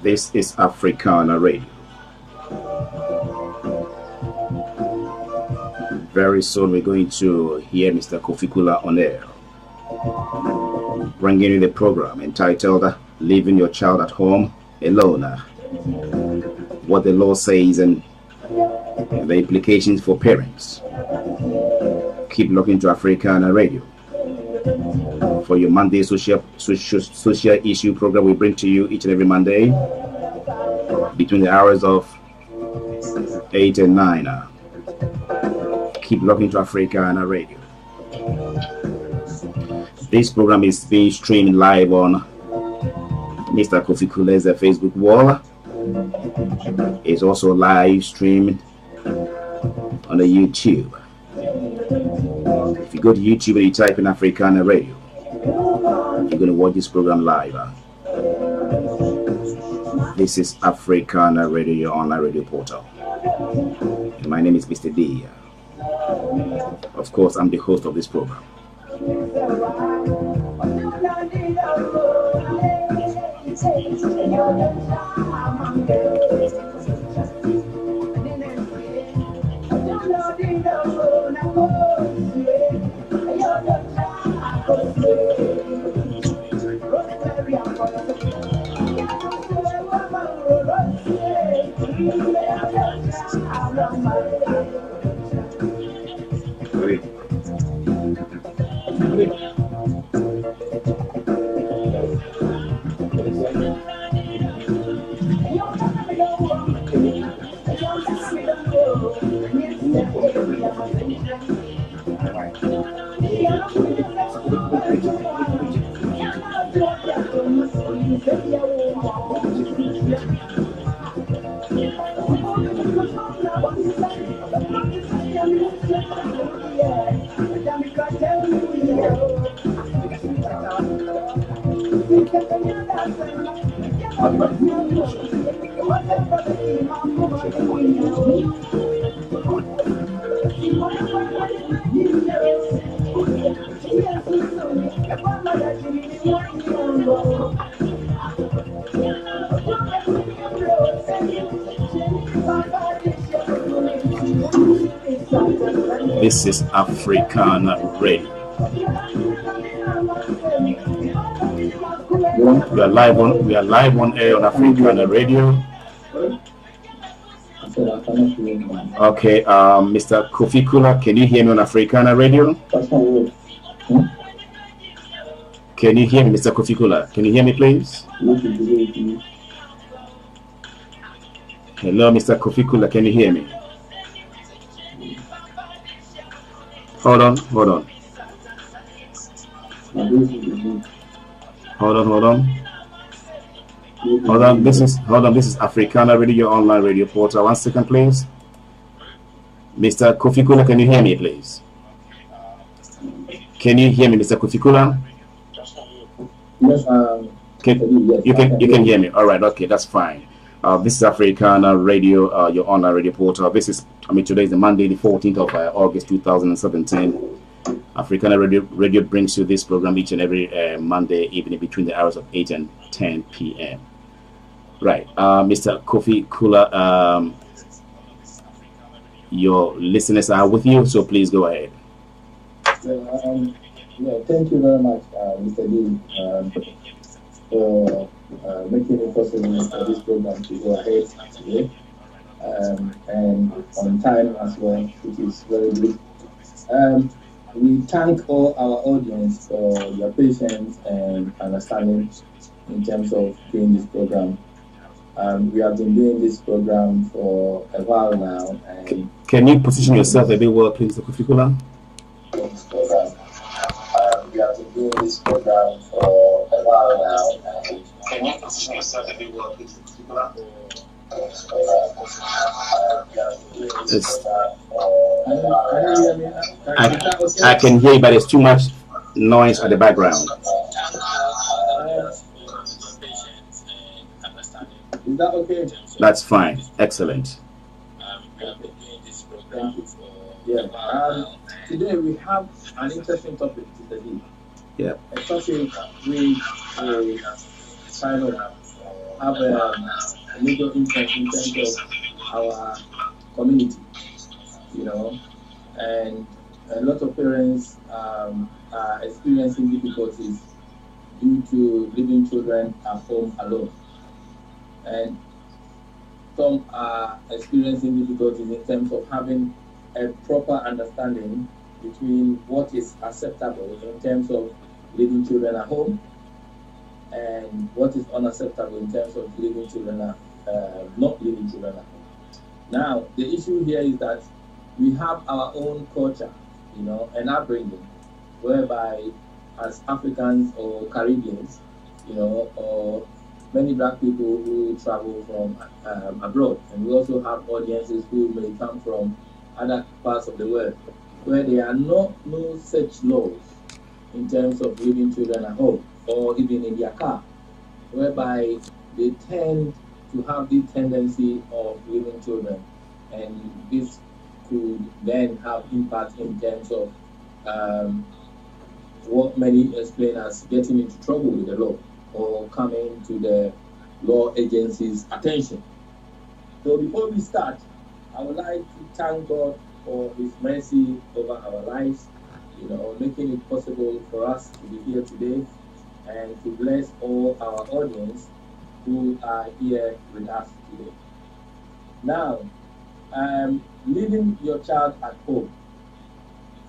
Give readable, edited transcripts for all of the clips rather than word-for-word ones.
This is Africanna Radio. Very soon we're going to hear Mr. Kofi Kula on air, bringing you the program entitled Leaving Your Child at Home Alone. What the law says and the implications for parents. Keep looking to Africanna Radio for your Monday social issue program we bring to you each and every Monday between the hours of 8 and 9. Keep looking to Africanna Radio. This program is being streamed live on Mr. Kofi Kula's Facebook wall. It's also live streamed on the YouTube. If you go to YouTube and you type in Africanna Radio, you're going to watch this program live. This is Africanna Radio, your online radio portal. And my name is Mr. D. Of course, I'm the host of this program. This is Africanna Radio. We are live on air on Africanna Radio. Okay, Mr. Kofi Kula, can you hear me on Africanna Radio? Can you hear me, Mr. Kofi Kula? Can you hear me, please? Hello, Mr. Kofi Kula, can you hear me? Hold on. Hold on. This is Africanna Radio, your online radio portal. 1 second, please. Mr. Kofi Kula, can you hear me, please? Can you hear me, Mr. Kofi Kula? Yes, you can hear me. All right, okay, that's fine. This is Africanna Radio, your online radio portal. Today is the Monday, the 14th of August 2017. Africanna Radio brings you this program each and every Monday evening between the hours of 8 and 10 p.m. Right, Mr. Kofi Kula, your listeners are with you, so please go ahead. Thank you very much, Mr. D, for making it possible for this program to go ahead today, and on time as well, which is very good. We thank all our audience for your patience and understanding in terms of doing this program. We have been doing this program for a while now. And can you position yourself a bit well, please, Dr. Fikula? We have been doing this program for a while now. And can you position yourself a bit well, please, Dr. Fikula? I can hear you, but there's too much noise at the background. Is that okay? That's fine. Excellent. Today we have an interesting topic, Mr. D. Yeah. A topic which kind of have a major impact in terms of our community, and a lot of parents are experiencing difficulties due to leaving children at home alone. And some are experiencing difficulties in terms of having a proper understanding between what is acceptable in terms of leaving children at home and what is unacceptable in terms of leaving children not leaving children at home. Now, the issue here is that we have our own culture, and upbringing, whereby as Africans or Caribbeans, or many black people who travel from abroad, and we also have audiences who may come from other parts of the world, where there are no such laws in terms of leaving children at home or even in their car, whereby they tend to have the tendency of leaving children, and this could then have impact in terms of what many explain as getting into trouble with the law or coming to the law agency's attention. So before we start, I would like to thank God for His mercy over our lives, making it possible for us to be here today, and to bless all our audience who are here with us today. Now, leaving your child at home,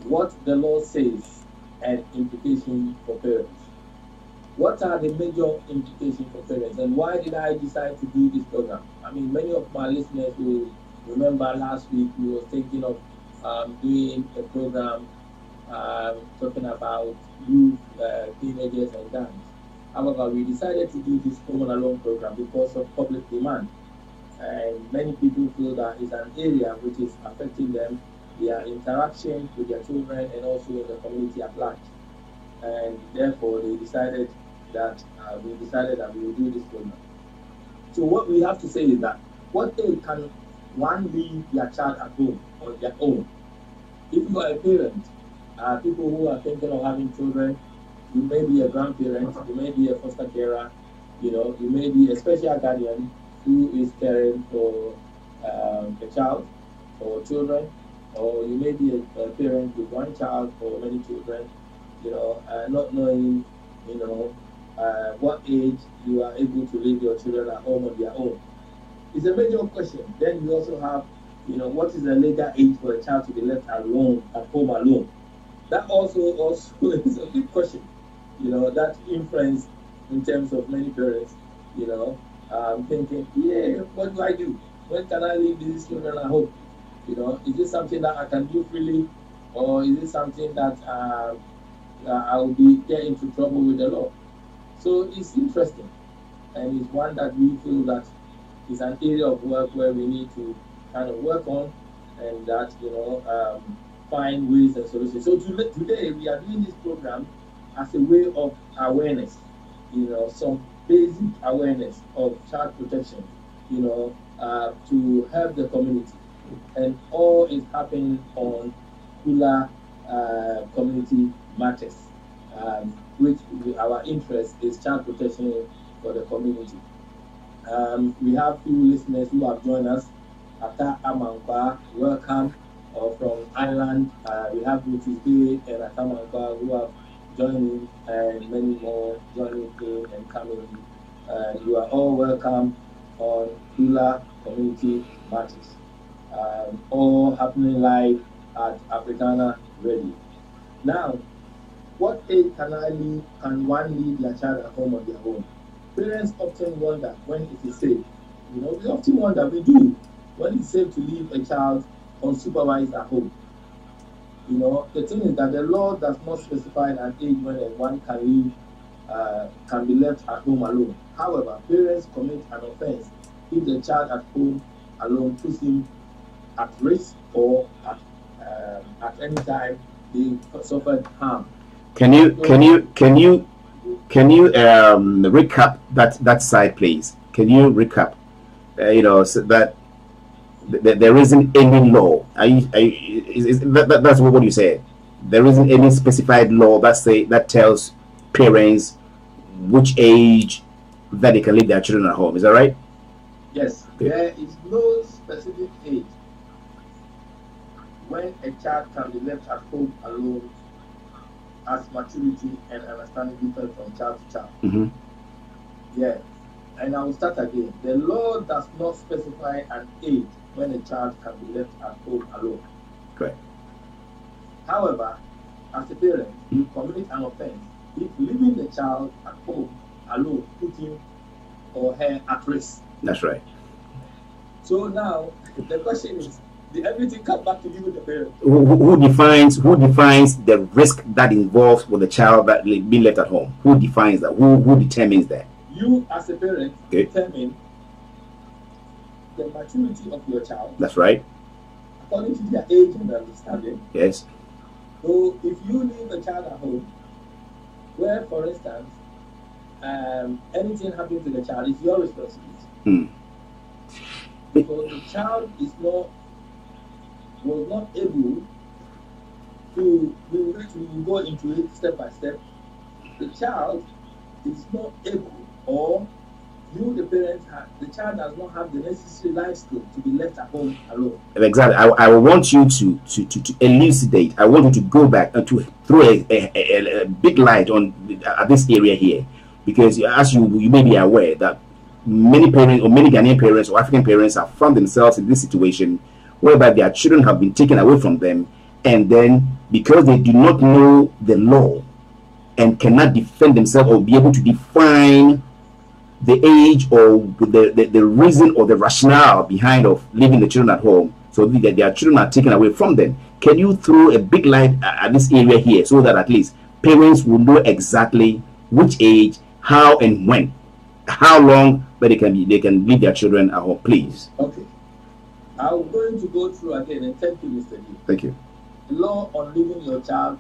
what the law says and implications for parents. What are the major implications for parents, and why did I decide to do this program? I mean, many of my listeners will remember last week we were thinking of doing a program talking about youth, teenagers, and gangs. However, we decided to do this Home Alone program because of public demand. And many people feel that it's an area which is affecting them, their interaction with their children, and also in the community at large. And therefore, they decided that we will do this program. So what we have to say is that, what age can one leave their child at home on their own? If you are a parent, people who are thinking of having children, you may be a grandparent, you may be a foster carer, you may be a special guardian who is caring for a child or children, or you may be a parent with one child or many children, not knowing, what age you are able to leave your children at home on their own. It's a major question. Then you also have, what is the legal age for a child to be left alone at home alone? That also is a big question. That influence in terms of many parents, thinking, what do I do? When can I leave these children at home? Is this something that I can do freely, or is it something that I will get into trouble with the law? So it's interesting, and it's one that we feel that is an area of work where we need to kind of work on, and that find ways and solutions. So today we are doing this program as a way of awareness, some basic awareness of child protection, to help the community, and all is happening on Kula community matters, which our interest is child protection for the community. We have few listeners who have joined us. Ata Amankwa, welcome, or from Ireland. We have Mrs. Bay and Ata Amankwa who have joined in, and many more joining in and coming in. You are all welcome on Kula Community Matters. All happening live at Africanna ready. Now, what age can one leave their child at home on their own? Parents often wonder when it is safe. You know, we often wonder, we do, when it's safe to leave a child unsupervised at home. You know, the thing is that the law does not specify an age when one can be left at home alone. However, parents commit an offense if the child at home alone puts him at risk or at any time they suffered harm. Can you recap that side, please? Can you recap? You know, so that there isn't any law. That's what you said. There isn't any specified law that tells parents which age that they can leave their children at home. Is that right? Yes. Okay. There is no specific age when a child can be left at home alone, as maturity and understanding differ from child to child. Mm-hmm. Yeah. And I will start again. The law does not specify an age when a child can be left at home alone. Correct. However, as a parent, you commit an offense if leaving the child at home alone put him or her at risk. That's right. So now the question is, did everything come back to you with the parent? Who defines the risk that involves with the child that being left at home? Who defines that? Who determines that? You as a parent determine the maturity of your child. That's right. According to their age and understanding. Yes. So if you leave a child at home, where for instance, anything happens to the child, it's your responsibility. Because the child was not able to, we will go into it step by step. The child is not able, or you, the parents, the child does not have the necessary life skills to be left at home alone. Exactly. I want you to elucidate. I want you to go back and to throw a big light on this area here, because as you may be aware that many parents or many Ghanaian parents or African parents have found themselves in this situation whereby their children have been taken away from them, and then because they do not know the law and cannot defend themselves or be able to define the age or the reason or the rationale behind of leaving the children at home, so that their children are taken away from them. Can you throw a big light at this area here so that at least parents will know exactly which age, how and when, how long that they can leave their children at home, please? Okay. I'm going to go through again, and thank you, Mr. D. Thank you. The law on leaving your child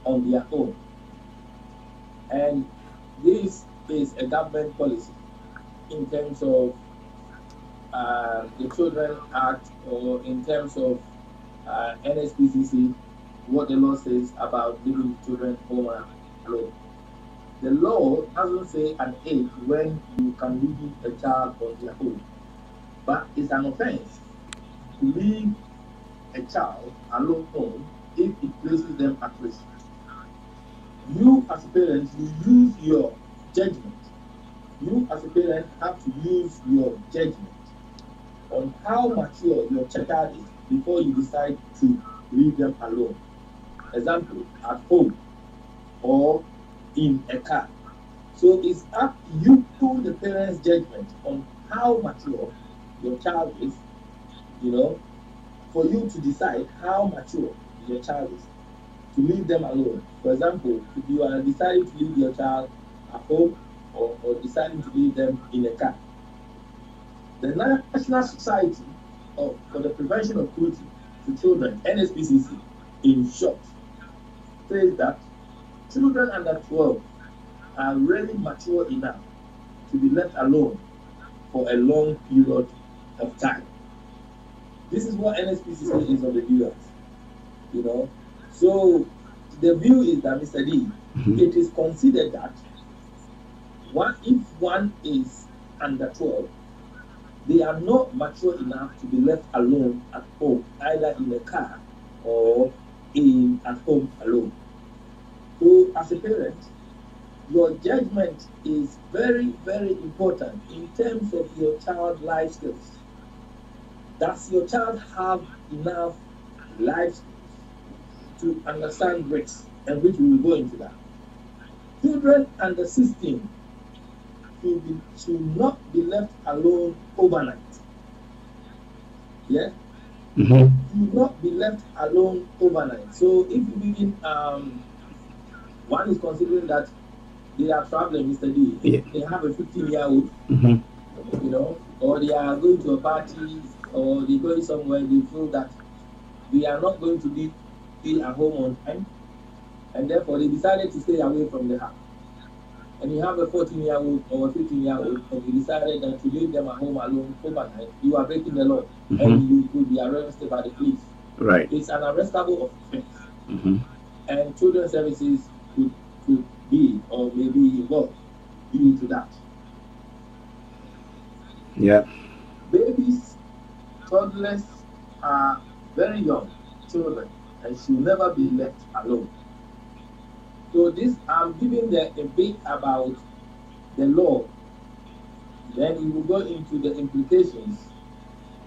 on their own. And this is a government policy in terms of the Children Act, or in terms of NSPCC, what the law says about leaving children home alone. The law doesn't say an age when you can leave a child on their own, but it's an offense to leave a child alone if it places them at risk. You as a parent, you use your judgment. You as a parent have to use your judgment on how mature your child is before you decide to leave them alone. Example, at home or in a car. So it's up to you, to the parent's judgment on how mature your child is, you know, for you to decide how mature your child is to leave them alone. For example, if you are deciding to leave your child at home or deciding to leave them in a car, the National Society for the Prevention of Cruelty to Children, NSPCC, in short, says that children under 12 are really mature enough to be left alone for a long period of time. This is what NSPCC is on the view of, you know. So the view is that, Mr. D, it is considered that if one is under 12, they are not mature enough to be left alone at home, either in a car or at home alone. So as a parent, your judgment is very, very important in terms of your child's life skills. Does your child have enough life skills to understand risks, and which we will go into that. Children under 16 should not be left alone overnight. Yeah? Should not be left alone overnight. So if you begin, one is considering that they are traveling, Mr. D. Yeah. They have a 15-year-old, you know, or they are going to a party, or they're going somewhere, they feel that they are not going to be at home on time, and therefore they decided to stay away from the house. And you have a 14-year-old or a 15-year-old, and you decided that to leave them at home alone overnight, you are breaking the law, and you could be arrested by the police. Right. It's an arrestable offense. And children's services could be or may be involved due to that. Yeah. Babies, toddlers are very young children and should never be left alone. So this, I'm giving a bit about the law. Then we will go into the implications,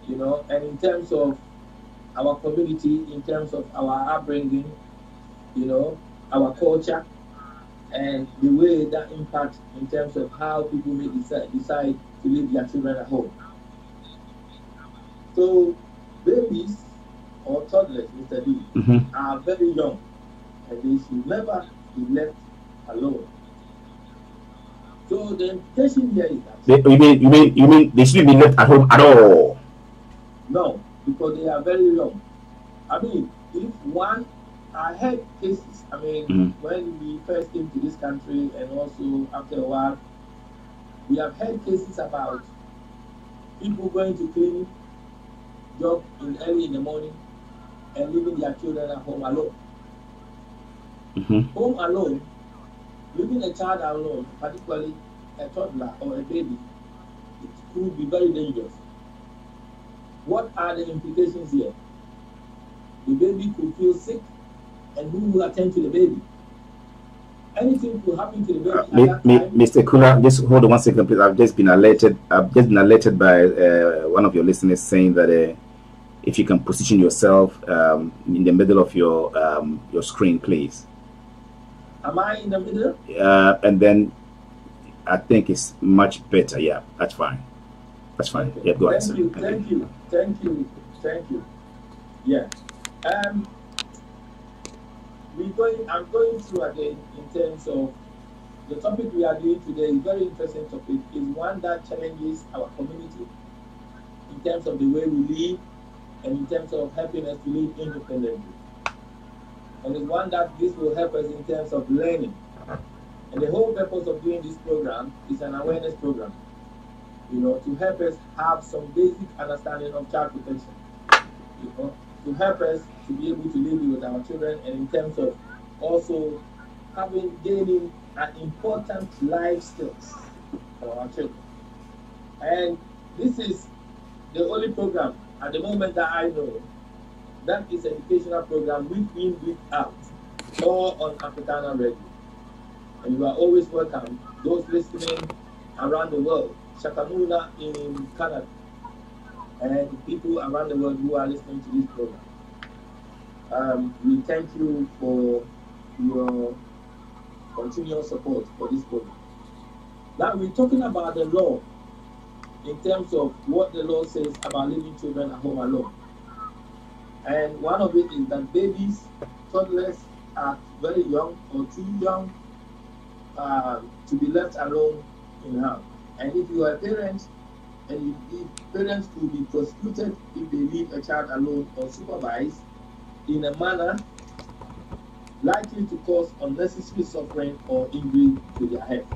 you know, and in terms of our community, in terms of our upbringing, you know, our culture, and the way that impacts in terms of how people may decide to leave their children at home. So babies or toddlers, Mr. D, are very young, and they should never be left alone. So the implication here is that you mean they shouldn't be left at home at all? No, because they are very young. I mean, if one, I had cases. I mean, when we first came to this country, and also after a while, we have had cases about people going to clinic, job early in the morning, and leaving their children at home alone. Home alone, leaving a child alone, particularly a toddler or a baby, it could be very dangerous. What are the implications here? The baby could feel sick, and who will attend to the baby? Anything could happen to the baby at that time. Mr. Kuna, just hold on 1 second, please. I've just been alerted by one of your listeners saying that if you can position yourself in the middle of your screen, please. Am I in the middle? And then I think it's much better. Yeah, that's fine. That's fine. Okay. Yeah, go ahead. Thank you. Yeah. I'm going through again in terms of the topic we are doing today. Is a very interesting topic. Is one that challenges our community in terms of the way we live and in terms of helping us to live independently. And it's one that this will help us in terms of learning. And the whole purpose of doing this program is an awareness program, you know, to help us have some basic understanding of child protection, you know, to help us to be able to live with our children, and in terms of also gaining an important life skills for our children. And this is the only program at the moment that I know that is an educational program week in, week out, all on Africanna Radio. And you are always welcome, those listening around the world, Shakamuna in Canada, and people around the world who are listening to this program. We thank you for your continuous support for this program. Now we're talking about the law in terms of what the law says about leaving children at home alone. And one of it is that babies, toddlers are very young or too young to be left alone in the house. And if you are a parent, and parents could be prosecuted if they leave a child alone or supervised in a manner likely to cause unnecessary suffering or injury to their health.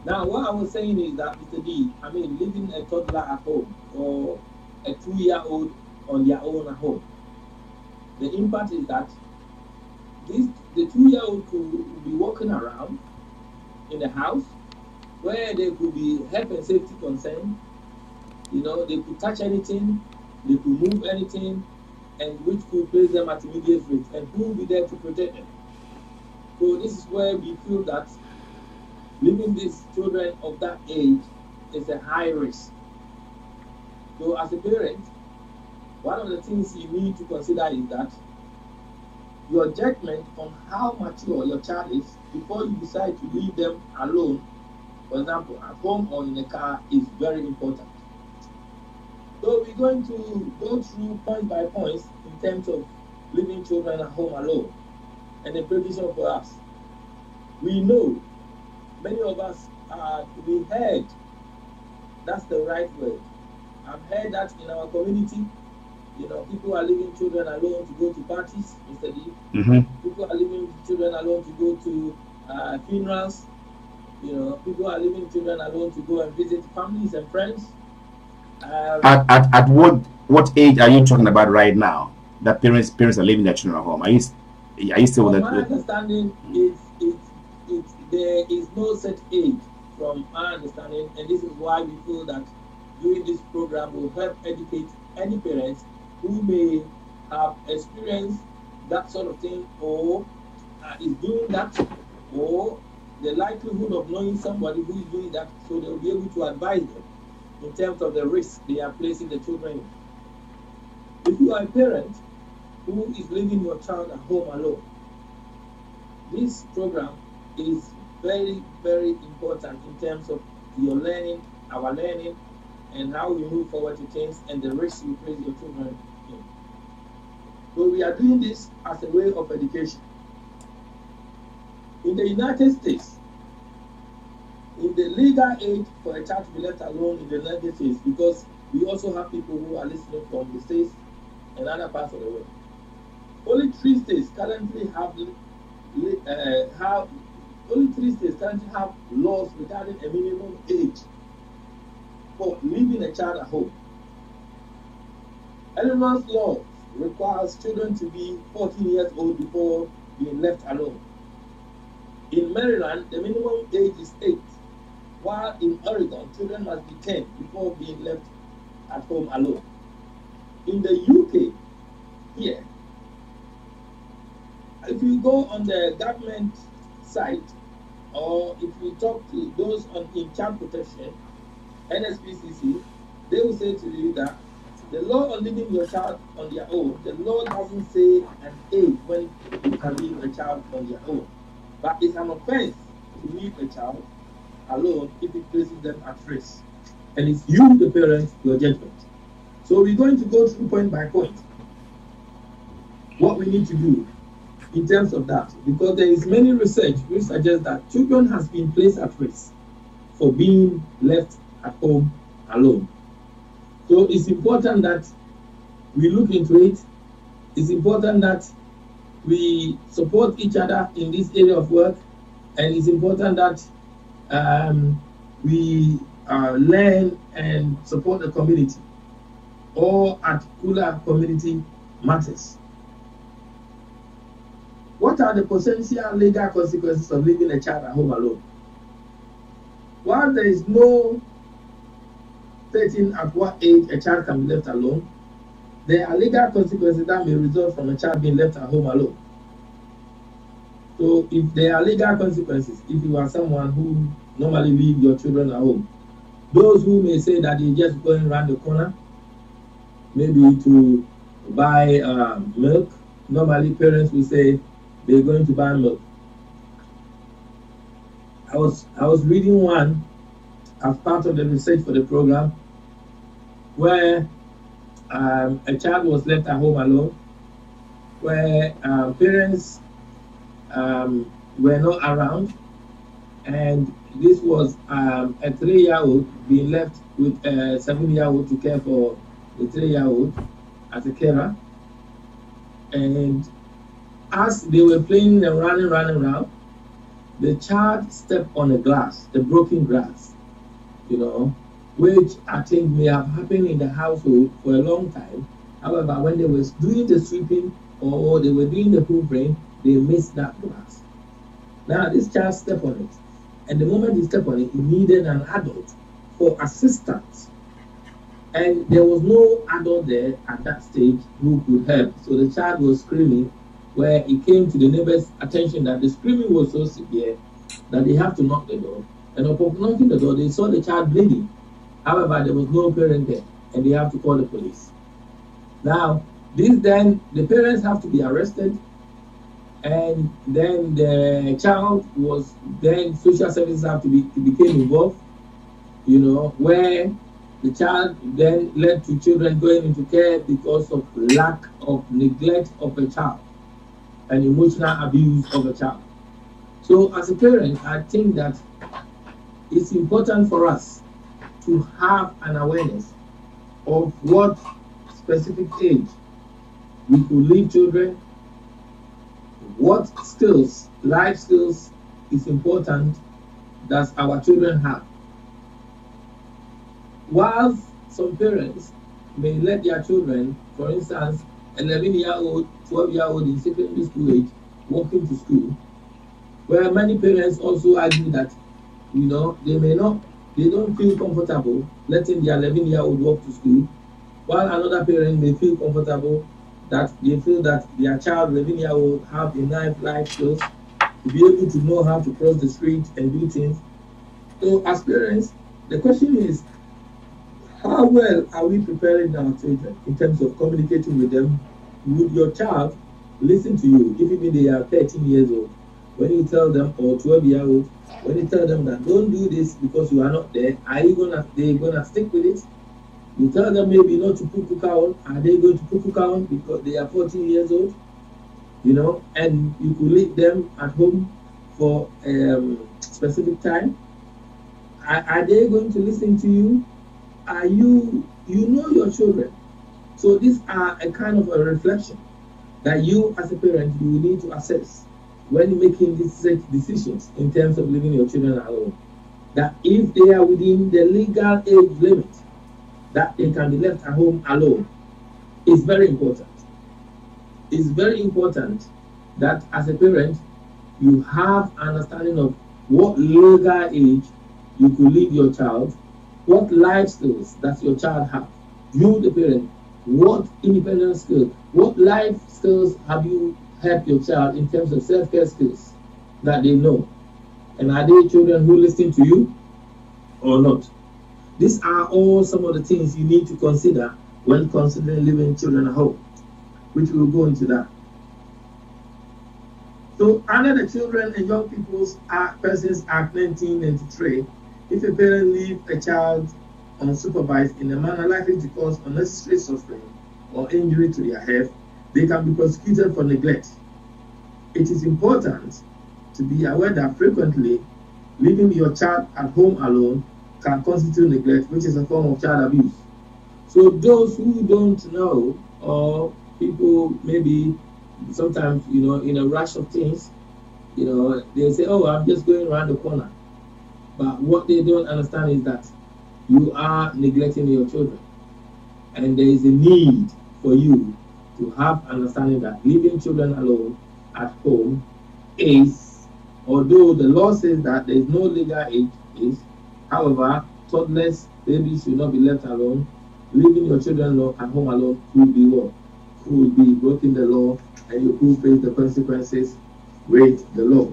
Now, what I was saying is that, Mr. D, I mean, leaving a toddler at home or a 2-year-old on their own at home, the impact is that the 2-year-old could be walking around in the house where there could be health and safety concern. You know, they could touch anything, they could move anything, and which could place them at immediate risk. And who will be there to protect them? So this is where we feel that leaving these children of that age is a high risk. So as a parent, one of the things you need to consider is that your judgment on how mature your child is before you decide to leave them alone, for example, at home or in a car, is very important. So we're going to go through point by point in terms of leaving children at home alone and the provision for us. We know, many of us, we heard, that's the right word. I've heard that in our community, you know, people are leaving children alone to go to parties, Mr. D. People are leaving children alone to go to funerals. You know, people are leaving children alone to go and visit families and friends. At what age are you talking about right now? That parents are leaving their children at home. Are you still with that? My understanding is there is no set age from our understanding, and this is why we feel that doing this program will help educate any parents who may have experienced that sort of thing, or is doing that, or the likelihood of knowing somebody who is doing that, so they will be able to advise them in terms of the risk they are placing the children in. If you are a parent who is leaving your child at home alone, this program is very, very important in terms of your learning, our learning, and how we move forward to things and the risks you place your children in. So we are doing this as a way of education. In the United States, in the legal age for a child to be left alone in the United States, because we also have people who are listening from the States and other parts of the world, only 3 states currently have laws regarding a minimum age for leaving a child at home. Illinois law requires children to be 14 years old before being left alone. In Maryland, the minimum age is 8, while in Oregon, children must be 10 before being left at home alone. In the UK, here, if you go on the government site, or if you talk to those in child protection, NSPCC, they will say to you that the law on leaving your child on their own, the law doesn't say an age when you can leave a child on their own. But it's an offense to leave a child alone if it places them at risk. And it's you, the parent, your judgment. So we're going to go through point by point what we need to do in terms of that, because there is many research which suggests that children has been placed at risk for being left at home alone. So it's important that we look into it. It's important that we support each other in this area of work, and it's important that we learn and support the community, or at Kula Community Matters. What are the potential legal consequences of leaving a child at home alone? While there is no stating at what age a child can be left alone, there are legal consequences that may result from a child being left at home alone. So if there are legal consequences, if you are someone who normally leave your children at home, those who may say that they're just going around the corner, maybe to buy milk, normally parents will say they're going to buy milk. I was reading one as part of the research for the program where a child was left at home alone, where parents were not around, and this was a 3-year-old being left with a 7-year-old to care for the 3-year-old as a carer. And as they were playing and running around, the child stepped on a glass, the broken glass, you know, which I think may have happened in the household for a long time. However, when they were doing the sweeping or they were doing the hoovering, they missed that glass. Now this child stepped on it, and the moment he stepped on it, he needed an adult for assistance. And there was no adult there at that stage who could help. So the child was screaming, where it came to the neighbor's attention that the screaming was so severe that they have to knock the door. And upon knocking the door, they saw the child bleeding. However, there was no parent there, and they have to call the police. Now, the parents have to be arrested, and then the child was, then social services have to became involved, you know, where the child then led to children going into care because of lack of neglect of a child and emotional abuse of a child. So as a parent, I think that it's important for us to have an awareness of what specific age we could leave children, what skills, life skills is important that our children have. Whilst some parents may let their children, for instance, 11-year-old, 12-year-old in secondary school age, walking to school, where many parents also argue that, you know, they don't feel comfortable letting their 11-year-old walk to school, while another parent may feel comfortable that they feel that their child, 11-year-old, have enough life skills to be able to know how to cross the street and do things. So as parents, the question is, how well are we preparing our children in terms of communicating with them? Would your child listen to you if even they are 13 years old? When you tell them, or 12-year-old, when you tell them that don't do this because you are not there, are they gonna stick with it? You tell them maybe not to pukuka on, are they going to pukuka on because they are 14 years old? You know, and you could leave them at home for specific time. Are they going to listen to you? Are you know your children? So these are a kind of a reflection that you as a parent, you will need to assess when making these decisions in terms of leaving your children alone. That if they are within the legal age limit, that they can be left at home alone is very important. It's very important that as a parent, you have understanding of what legal age you could leave your child, what life skills that your child have. You, the parent, what independent skills, what life skills have you helped your child in terms of self-care skills that they know? And are they children who listen to you or not? These are all some of the things you need to consider when considering leaving children at home, which we will go into that. So under the Children and Young People's Persons Act 1993, if a parent leaves a child unsupervised in a manner likely to cause unnecessary suffering or injury to their health, they can be prosecuted for neglect. It is important to be aware that frequently leaving your child at home alone can constitute neglect, which is a form of child abuse. So those who don't know, or people maybe sometimes, you know, in a rush of things, you know, they say, oh, I'm just going around the corner. But what they don't understand is that you are neglecting your children. And there is a need for you to have understanding that leaving children alone at home is, although the law says that there is no legal age is, however, toddlers, babies should not be left alone. Leaving your children at home alone could be what? Could be breaking the law, and you could face the consequences with the law.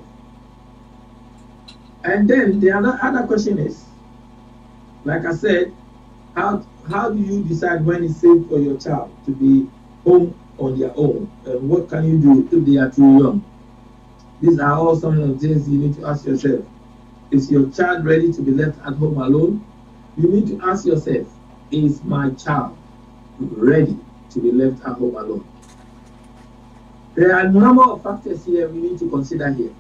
And then the other question is, like I said, how do you decide when it's safe for your child to be home on their own? And what can you do if they are too young? These are all some of the things you need to ask yourself. Is your child ready to be left at home alone? You need to ask yourself, is my child ready to be left at home alone? There are a number of factors here we need to consider here.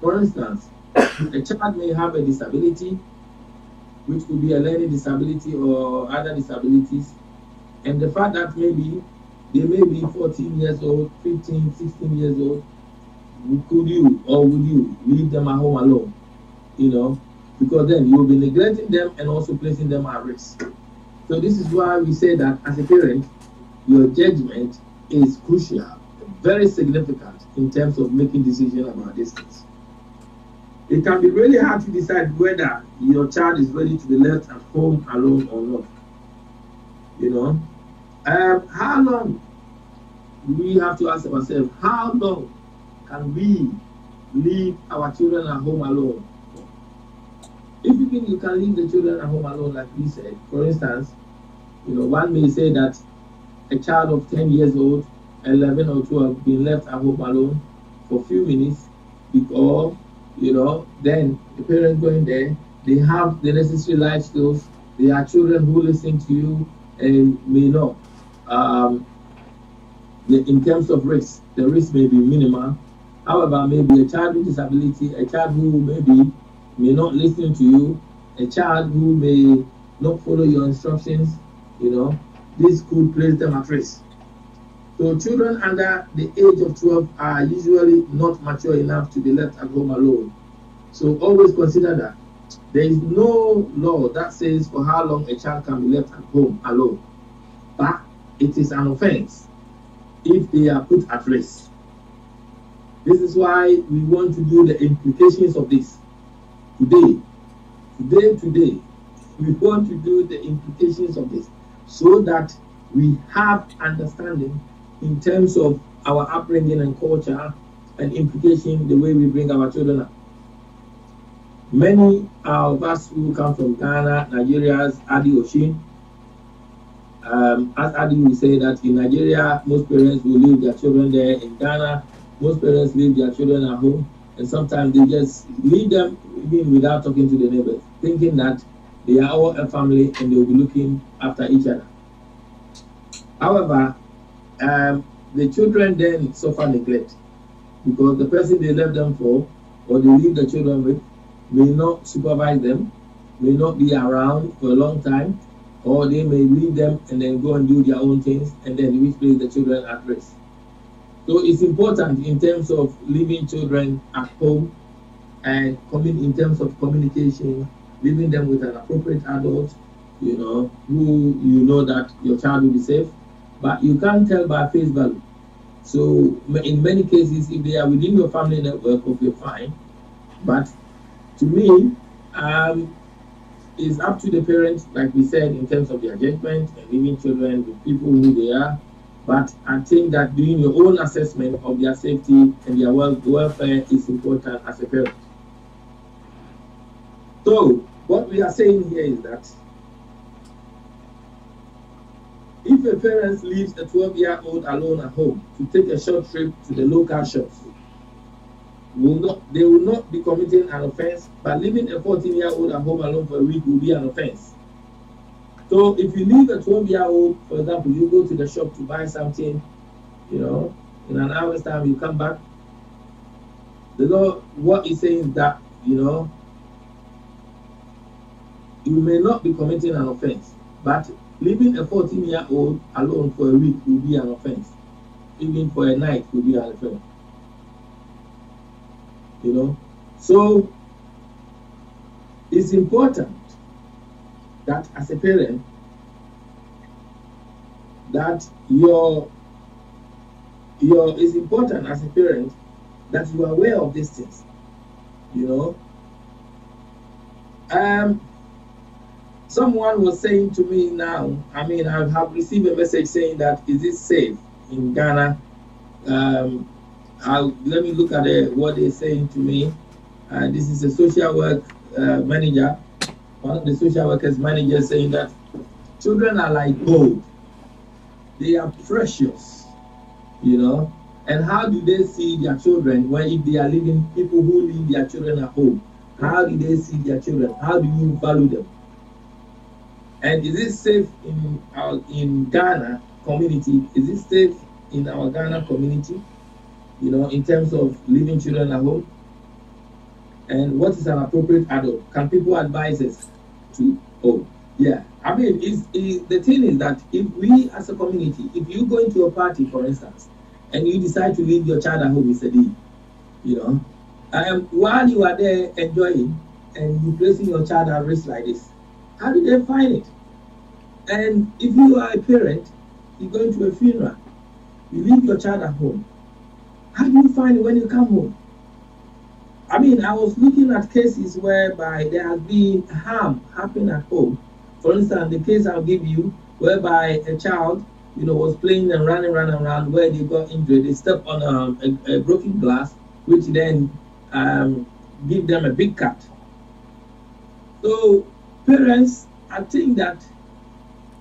For instance, a child may have a disability, which could be a learning disability or other disabilities, and the fact that maybe they may be 14 years old, 15, 16 years old, could you or would you leave them at home alone? You know, because then you will be neglecting them and also placing them at risk. So this is why we say that as a parent, your judgment is crucial, very significant in terms of making decisions about these things. It can be really hard to decide whether your child is ready to be left at home alone or not. You know, how long do we have to ask ourselves, how long can we leave our children at home alone? If you think you can leave the children at home alone, like we said, for instance, you know, one may say that a child of 10 years old, 11 or 12, being left at home alone for a few minutes, because then the parents going there, they have the necessary life skills. They are children who listen to you and may not. In terms of risk, the risk may be minimal. However, maybe a child with disability, a child who maybe may not listen to you, a child who may not follow your instructions, this could place them at risk. So children under the age of 12 are usually not mature enough to be left at home alone. So always consider that. There is no law that says for how long a child can be left at home alone. But it is an offense if they are put at risk. This is why we want to do the implications of this. Today, we want to do the implications of this so that we have understanding in terms of our upbringing and culture and implication the way we bring our children up. Many of us who come from Ghana, Nigeria's Adi Oshin, as Adi will say that in Nigeria, most parents will leave their children there. In Ghana, most parents leave their children at home, and sometimes they just leave them even without talking to the neighbors, thinking that they are all a family and they will be looking after each other. However, the children then suffer neglect because the person they left them for or they leave the children with may not supervise them, may not be around for a long time, or they may leave them and then go and do their own things, and then which place the children at risk. So it's important in terms of leaving children at home and in terms of communication, leaving them with an appropriate adult, who that your child will be safe, but you can't tell by face value. So in many cases, if they are within your family network, you're fine. But to me, it's up to the parents, like we said, in terms of their judgment and leaving children with people who they are. But I think that doing your own assessment of their safety and their welfare is important as a parent. So what we are saying here is that if a parent leaves a 12-year-old alone at home to take a short trip to the local shops, they will not be committing an offense, but leaving a 14-year-old at home alone for a week will be an offense. So if you leave a 12-year-old, for example, you go to the shop to buy something, in an hour's time you come back, the law, what is saying is that, you may not be committing an offense, but leaving a 14-year-old alone for a week will be an offense. Even for a night will be an offense. So it's important that as a parent, it's important as a parent that you are aware of these things. Someone was saying to me now, I have received a message saying that, is it safe in Ghana? Let me look at what they're saying to me. This is a social work manager, one of the social workers managers, saying that children are like gold. They are precious, And how do they see their children if they are leaving people who leave their children at home? How do they see their children? How do you value them? And is it safe in Ghana community? Is it safe in our Ghana community? In terms of leaving children at home? And what is an appropriate adult? Can people advise us to? Oh, yeah. The thing is that if we as a community, if you go into a party, for instance, and you decide to leave your child at home, it's a deal. While you are there enjoying and you placing your child at risk like this, how do they find it? And if you are a parent, you go into a funeral, you leave your child at home. How do you find it when you come home? I was looking at cases whereby there has been harm happening at home. For instance, the case I'll give you, whereby a child, was playing and running around, where they got injured. They stepped on a broken glass, which then give them a big cut. So parents, I think that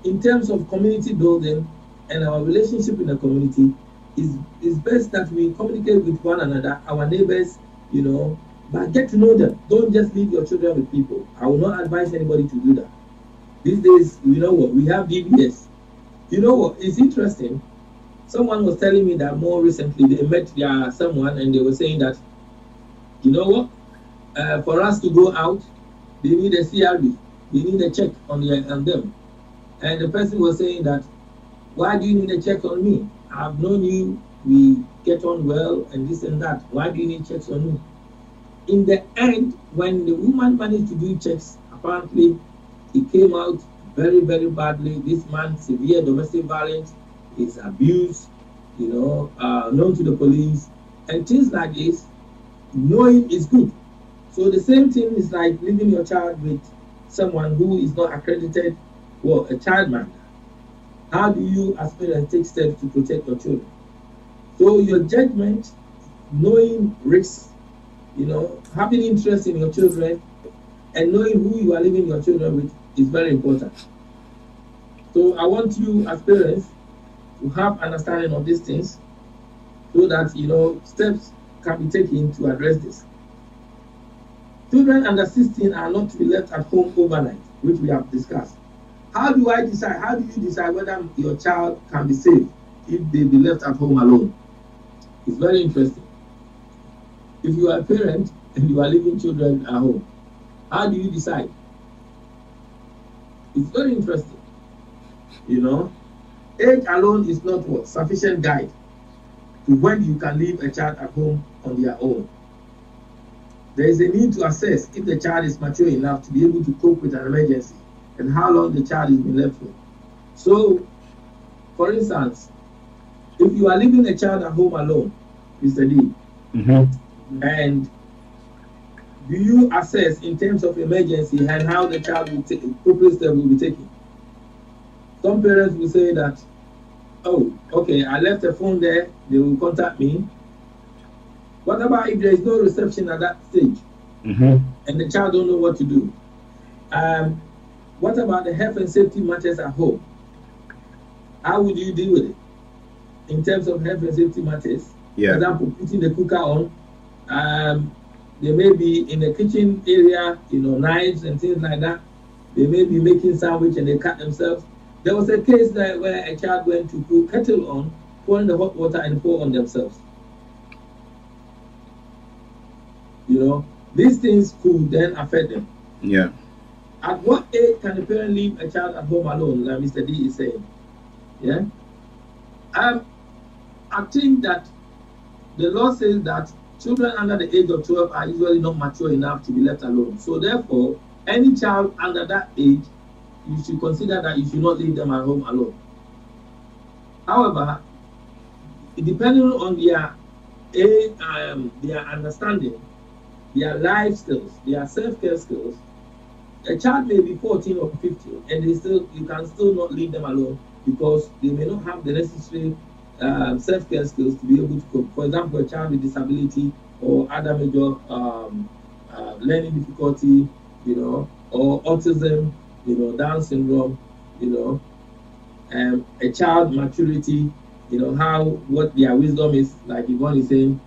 in terms of community building and our relationship in the community, it's best that we communicate with one another, our neighbors, you know, but get to know them. Don't just leave your children with people. I will not advise anybody to do that. These days, you know what, we have DBS. You know what, it's interesting. Someone was telling me that more recently they met someone and they were saying that, you know what, for us to go out, they need a CRB. They need a check on them. And the person was saying that, why do you need a check on me? I've known you, we get on well, and this and that. Why do you need checks on me? In the end, when the woman managed to do checks, apparently it came out very, very badly. This man, severe domestic violence, is abused, you know, known to the police, and things like this. Knowing is good. So the same thing is like leaving your child with someone who is not accredited, or a child minder. How do you, as parents, take steps to protect your children? So your judgment, knowing risks, you know, having interest in your children, and knowing who you are leaving your children with is very important. So I want you, as parents, to have understanding of these things, so that, you know, steps can be taken to address this. Children under 16 are not to be left at home overnight, which we have discussed. How do you decide whether your child can be safe if they be left at home alone? It's very interesting. If you are a parent and you are leaving children at home, how do you decide? It's very interesting. You know, age alone is not what sufficient guide to when you can leave a child at home on their own. There is a need to assess if the child is mature enough to be able to cope with an emergency and how long the child has been left for. So, for instance, if you are leaving a child at home alone, Mr. D, and do you assess in terms of emergency and how the child will take appropriate steps will be taken? Some parents will say that, oh, okay, I left a phone there, they will contact me. What about if there is no reception at that stage and the child don't know what to do? What about the health and safety matters at home? How would you deal with it in terms of health and safety matters? Yeah. For example, putting the cooker on. They may be in the kitchen area, you know, knives and things like that. They may be making sandwich and they cut themselves. There was a case there where a child went to put kettle on, pour in the hot water and pour on themselves. You know, these things could then affect them. Yeah. At what age can a parent leave a child at home alone, like Mr. D is saying? Yeah. I think that the law says that children under the age of 12 are usually not mature enough to be left alone. So therefore, any child under that age, you should consider that you should not leave them at home alone. However, depending on their age, their understanding, their life skills, their self-care skills, a child may be 14 or 15 and you can still not leave them alone because they may not have the necessary self-care skills to be able to cope. For example, a child with disability or other major learning difficulty, you know, or autism, you know, Down syndrome, you know, a child maturity, you know, what their wisdom is, like Yvonne is saying,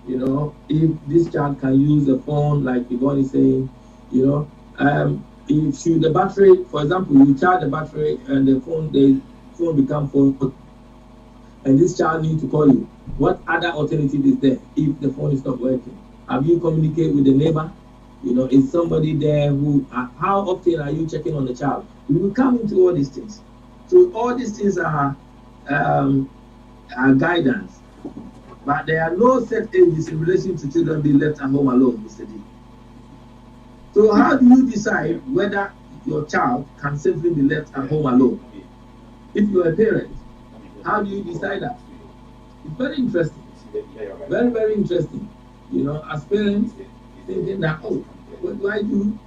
you know, if this child can use a phone, like Yvonne is saying, you know, if the battery, for example, you charge the battery and the phone becomes full, and this child needs to call you, what other alternative is there if the phone is not working? Have you communicated with the neighbor? You know, is somebody there who, how often are you checking on the child? We will come into all these things. So all these things are guidance. But there are no set ages in relation to children being left at home alone, Mr. D. So how do you decide whether your child can safely be left at home alone? If you're a parent, how do you decide that? It's very interesting. Very, very interesting. You know, as parents, thinking that, oh, what do I do?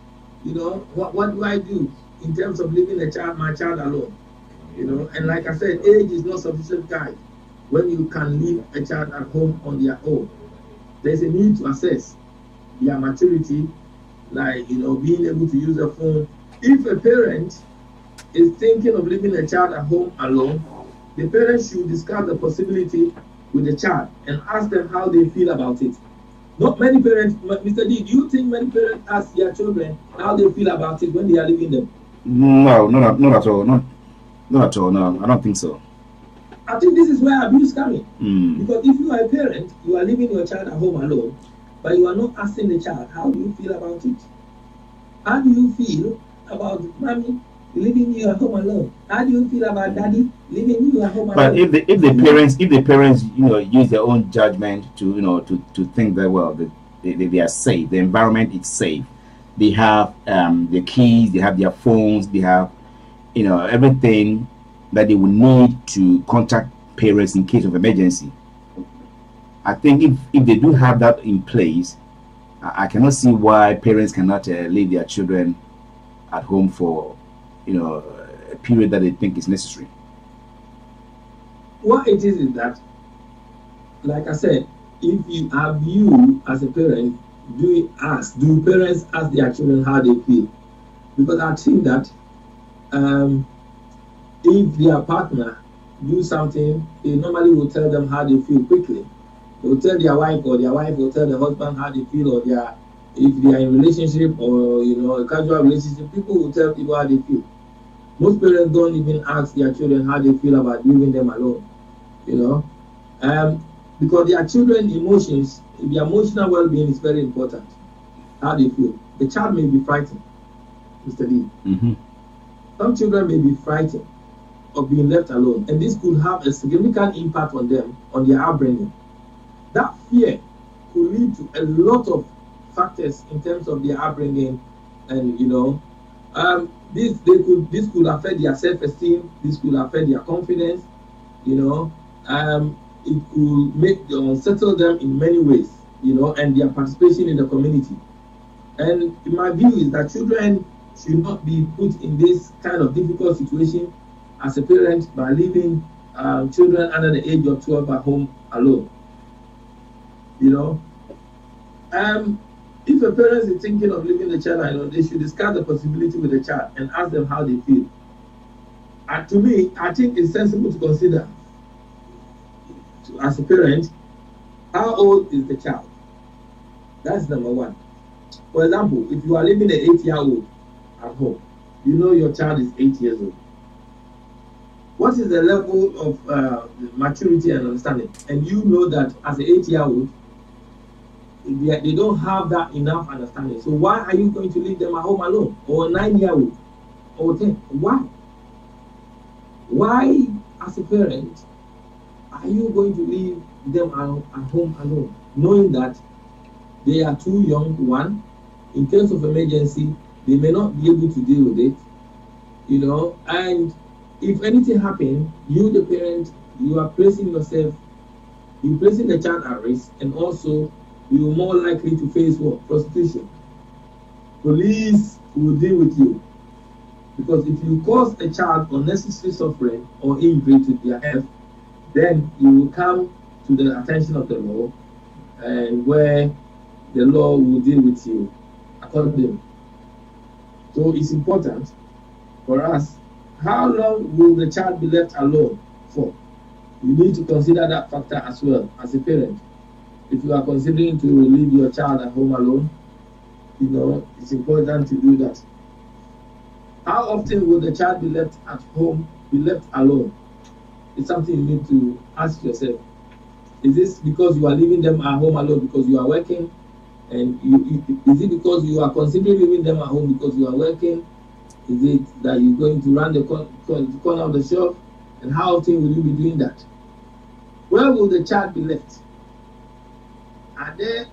You know, what do I do in terms of leaving my child alone? You know, and like I said, age is not sufficient guide when you can leave a child at home on their own. There's a need to assess their maturity, like, you know, being able to use a phone. If a parent is thinking of leaving a child at home alone, the parents should discuss the possibility with the child and ask them how they feel about it. Not many parents, Mr. D, do you think many parents ask their children how they feel about it when they are leaving them? No, not at all. Not at all. No, I don't think so. I think this is where abuse coming. Mm. Because if you are a parent, you are leaving your child at home alone, but you are not asking the child, how do you feel about it? How do you feel about mommy leaving you at home alone? How do you feel about daddy leaving you at home alone? But if the parents use their own judgment to think that they are safe, the environment is safe, they have the keys, they have their phones, they have everything that they would need to contact parents in case of emergency. I think if they do have that in place, I cannot see why parents cannot leave their children at home for a period that they think is necessary. What it is that, like I said, if you as a parent, do parents ask their children how they feel? Because I think that if their partner do something, they normally will tell them how they feel quickly. They will tell their wife, or their wife will tell the husband how they feel, or if they are in a relationship or a casual relationship, people will tell people how they feel. Most parents don't even ask their children how they feel about leaving them alone, because their children's emotions, their emotional well-being is very important. How they feel. The child may be frightened, Mr. D. Mm-hmm. Some children may be frightened of being left alone, and this could have a significant impact on them, on their upbringing. That fear could lead to a lot of factors in terms of their upbringing, and this could affect their self-esteem. This could affect their confidence. It could make unsettle them in many ways. And their participation in the community. And in my view is that children should not be put in this kind of difficult situation as a parent by leaving children under the age of 12 at home alone. If a parent is thinking of leaving the child, they should discuss the possibility with the child and ask them how they feel. And to me, I think it's sensible to consider, as a parent, how old is the child? That's number one. For example, if you are leaving an 8-year-old at home, your child is 8 years old. What is the level of maturity and understanding? And you know that as an 8-year-old, they don't have that enough understanding. So why are you going to leave them at home alone? Or a 9-year-old? Or 10? Why? Why, as a parent, are you going to leave them at home alone, knowing that they are too young? One, in case of emergency, they may not be able to deal with it, and if anything happens, you, the parent, you are placing the child at risk, and also you are more likely to face what? Prostitution. Police will deal with you, because if you cause a child unnecessary suffering or injury to their health, then you will come to the attention of the law, and where the law will deal with you accordingly. So it's important for us, how long will the child be left alone for? You need to consider that factor as well as a parent. If you are considering to leave your child at home alone, it's important to do that. How often will the child be left at home, be left alone? It's something you need to ask yourself. Is this because you are leaving them at home alone because you are working? And is it because you are considering leaving them at home because you are working? Is it that you're going to run the corner of the shop? And how often will you be doing that? Where will the child be left? Are there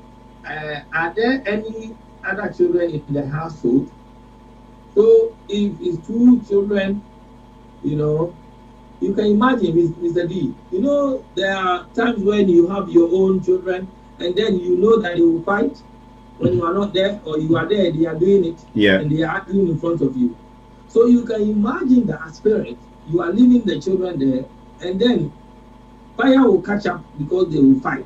any other children in the household? So if it's 2 children, you can imagine, Mr. D, there are times when you have your own children, and then that they will fight when you are not there, or you are there, they are doing it, and they are acting in front of you. So you can imagine that as parents, you are leaving the children there, and then fire will catch up because they will fight.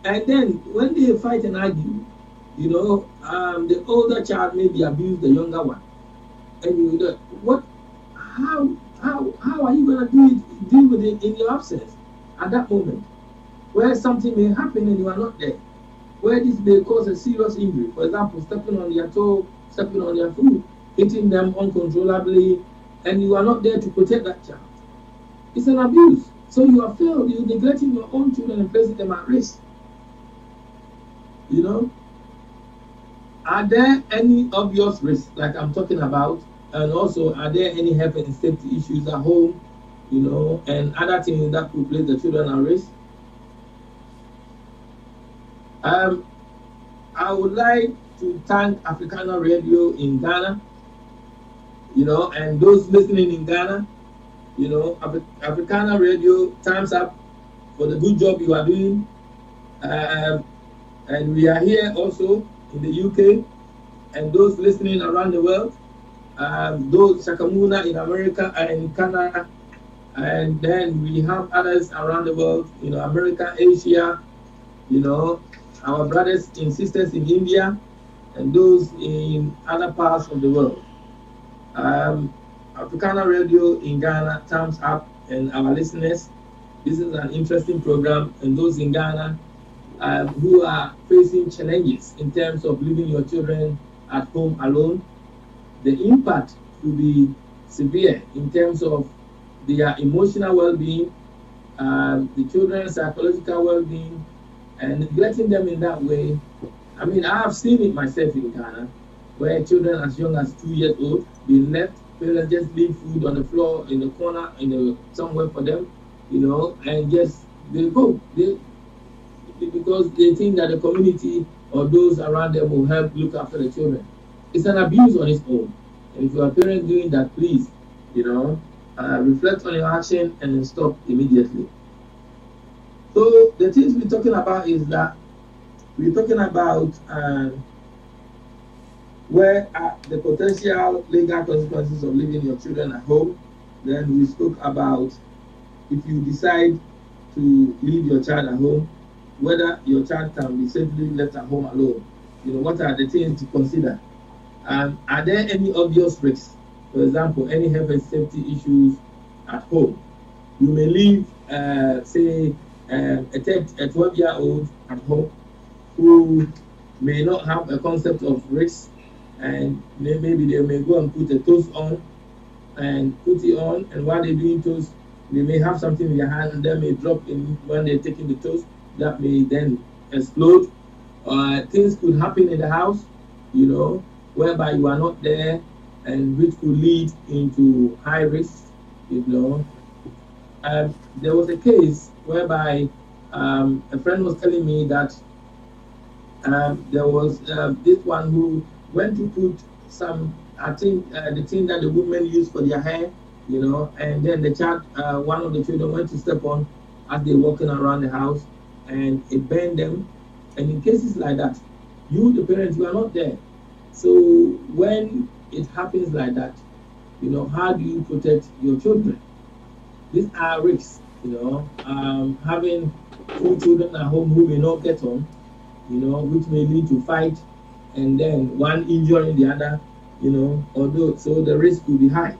And then when they fight and argue, the older child maybe abuse the younger one. And how are you going to deal with it in your absence at that moment? where something may happen and you are not there, where this may cause a serious injury. For example, stepping on their toe, stepping on their foot, hitting them uncontrollably, and you are not there to protect that child. It's an abuse. So you have failed. You're neglecting your own children and placing them at risk. You know? Are there any obvious risks, like I'm talking about? And also, are there any health and safety issues at home, you know, and other things that could place the children at risk? I would like to thank Africanna Radio in Ghana, you know, and those listening in Ghana, you know, Africanna Radio, time's up for the good job you are doing. And we are here also in the UK, and those listening around the world, those Shakamuna in America and in Canada, and then we have others around the world, you know, America, Asia, you know, our brothers and sisters in India, and those in other parts of the world. Africanna Radio in Ghana, thumbs up, and our listeners, this is an interesting program, and those in Ghana who are facing challenges in terms of leaving your children at home alone, the impact will be severe in terms of their emotional well-being, the children's psychological well-being, and neglecting them in that way. I mean, I have seen it myself in Ghana, where children as young as 2 years old being left, parents just leave food on the floor, in the corner, somewhere for them, you know, and just they go. Because they think that the community or those around them will help look after the children. It's an abuse on its own. And if you are a parent doing that, please, you know, reflect on your action and then stop immediately. So the things we're talking about is that we're talking about where are the potential legal consequences of leaving your children at home. Then we spoke about if you decide to leave your child at home, whether your child can be safely left at home alone. You know, what are the things to consider? Are there any obvious risks? For example, any health and safety issues at home? You may leave, say, a 12-year-old at home who may not have a concept of risk, and maybe they may go and put a toast on and put it on, and while they're doing toast, they may have something in their hand and they may drop in when they're taking the toast. That may then explode. Things could happen in the house, you know, whereby you are not there, and which could lead into high risk, you know. There was a case whereby a friend was telling me that there was this one who went to put some, I think, the thing that the women use for their hair, you know, and then the child, one of the children went to step on as they're walking around the house, and it burned them. And in cases like that, you, the parents, you are not there. So when it happens like that, you know, how do you protect your children? These are risks, you know, having 2 children at home who may not get on, you know, which may lead to fight, and then one injuring the other, you know, although, so the risk will be high.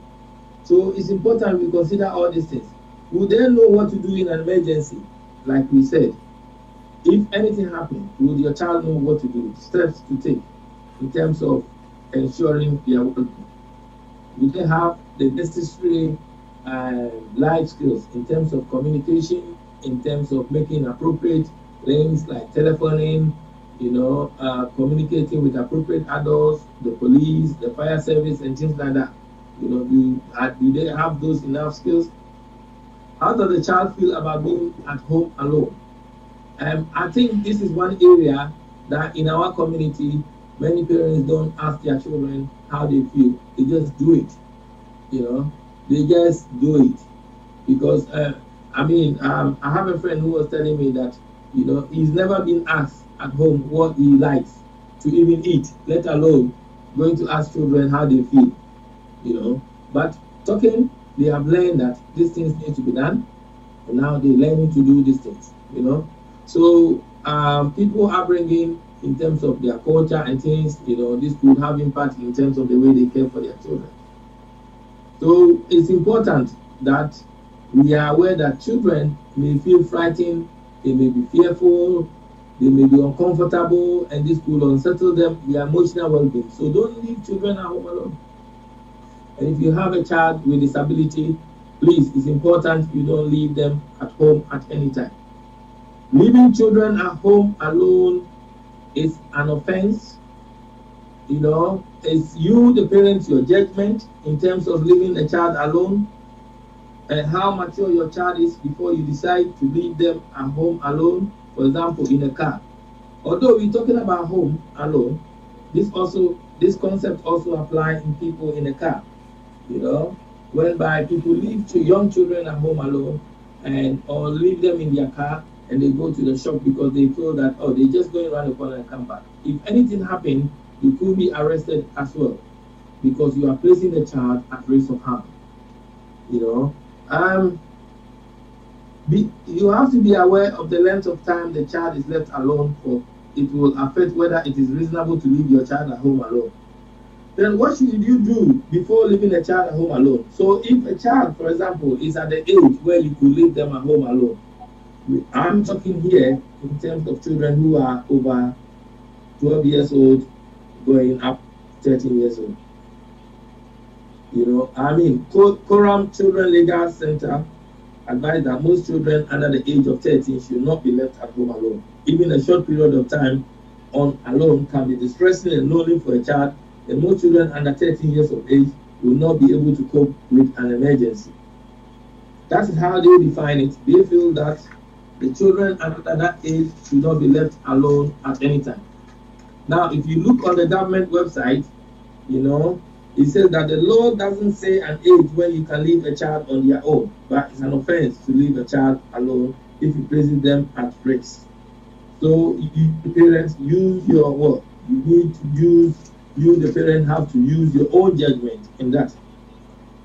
So it's important we consider all these things. We then know what to do in an emergency, like we said. If anything happens, will your child know what to do, steps to take in terms of ensuring their well-being? Will they have the necessary life skills in terms of communication, in terms of making appropriate links like telephoning, you know, communicating with appropriate adults, the police, the fire service, and things like that? You know, do they have those enough skills? How does the child feel about being at home alone? I think this is one area that in our community, many parents don't ask their children how they feel. They just do it, you know. They just do it because, I mean, I have a friend who was telling me that, you know, he's never been asked at home what he likes to even eat, let alone going to ask children how they feel, you know. But talking, they have learned that these things need to be done, and now they're learning to do these things, you know. So people are bringing in terms of their culture and things, you know, this could have impact in terms of the way they care for their children. So it's important that we are aware that children may feel frightened they may be fearful, they may be uncomfortable, and this could unsettle them, their emotional well-being. So don't leave children at home alone. And if you have a child with disability, please, it's important you don't leave them at home at any time. Leaving children at home alone is an offense. You know, it's you, the parents, your judgment in terms of leaving a child alone and how mature your child is before you decide to leave them at home alone, for example, in a car. Although we're talking about home alone, this concept also applies in people in a car. You know, whereby people leave young children at home alone or leave them in their car and they go to the shop because they feel that, oh, they're just going around the corner and come back. If anything happens, you could be arrested as well because you are placing the child at risk of harm. You know, you have to be aware of the length of time the child is left alone for. It will affect whether it is reasonable to leave your child at home alone. Then what should you do before leaving a child at home alone? So if a child, for example, is at the age where you could leave them at home alone, I'm talking here in terms of children who are over 12 years old, going up 13 years old. You know, I mean, Quorum Children Legal Center advise that most children under the age of 13 should not be left at home alone. Even a short period of time on alone can be distressing and lonely for a child, and most children under 13 years of age will not be able to cope with an emergency. That is how they define it. They feel that the children under that age should not be left alone at any time. Now, if you look on the government website, you know, it says that the law doesn't say an age when you can leave a child on their own, but it's an offense to leave a child alone if you place them at risk. So, you parents, use your word. You need to you the parent have to use your own judgment in that.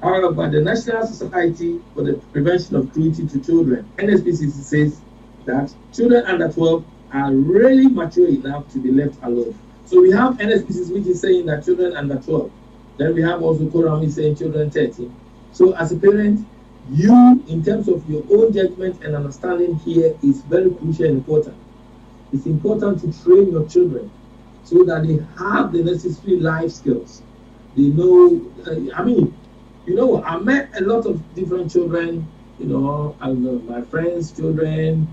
However, the National Society for the Prevention of Cruelty to Children, NSPCC, says that children under 12 are really mature enough to be left alone. So we have NSPCC which is saying that children under 12. Then we have also Quorum is saying children 13. So as a parent, you, in terms of your own judgment and understanding here, is very crucial and important. It's important to train your children so that they have the necessary life skills. They know, I mean, you know, I met a lot of different children, you know, my friends' children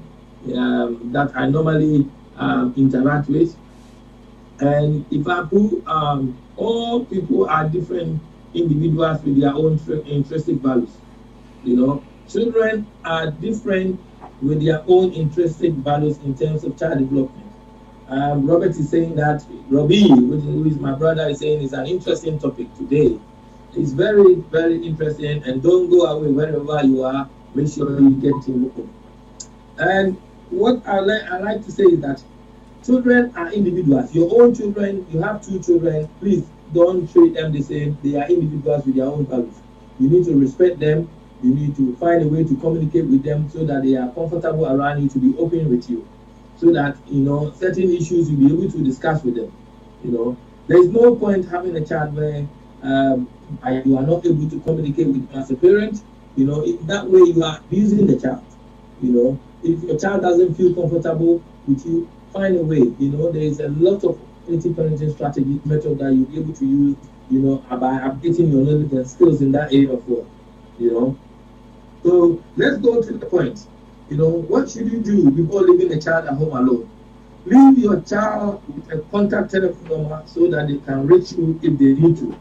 that I normally interact with. And if I put, all people are different individuals with their own intrinsic values. You know, children are different with their own intrinsic values in terms of child development. Robert is saying that, Robbie, who is my brother, is saying it's an interesting topic today. It's very, very interesting, and don't go away wherever you are. Make sure you get involved. And what I like to say is that children are individuals. Your own children, you have 2 children, please don't treat them the same. They are individuals with their own values. You need to respect them. You need to find a way to communicate with them so that they are comfortable around you, to be open with you, so that, you know, certain issues you'll be able to discuss with them. You know, there is no point having a child where you are not able to communicate with as a parent. You know, that way you are abusing the child. You know, if your child doesn't feel comfortable with you, find a way. You know, there is a lot of parenting strategy method that you'll be able to use, you know, by updating your knowledge and skills in that area of work. You know, so let's go to the point. You know, what should you do before leaving a child at home alone? Leave your child with a contact telephone number so that they can reach you if they need to.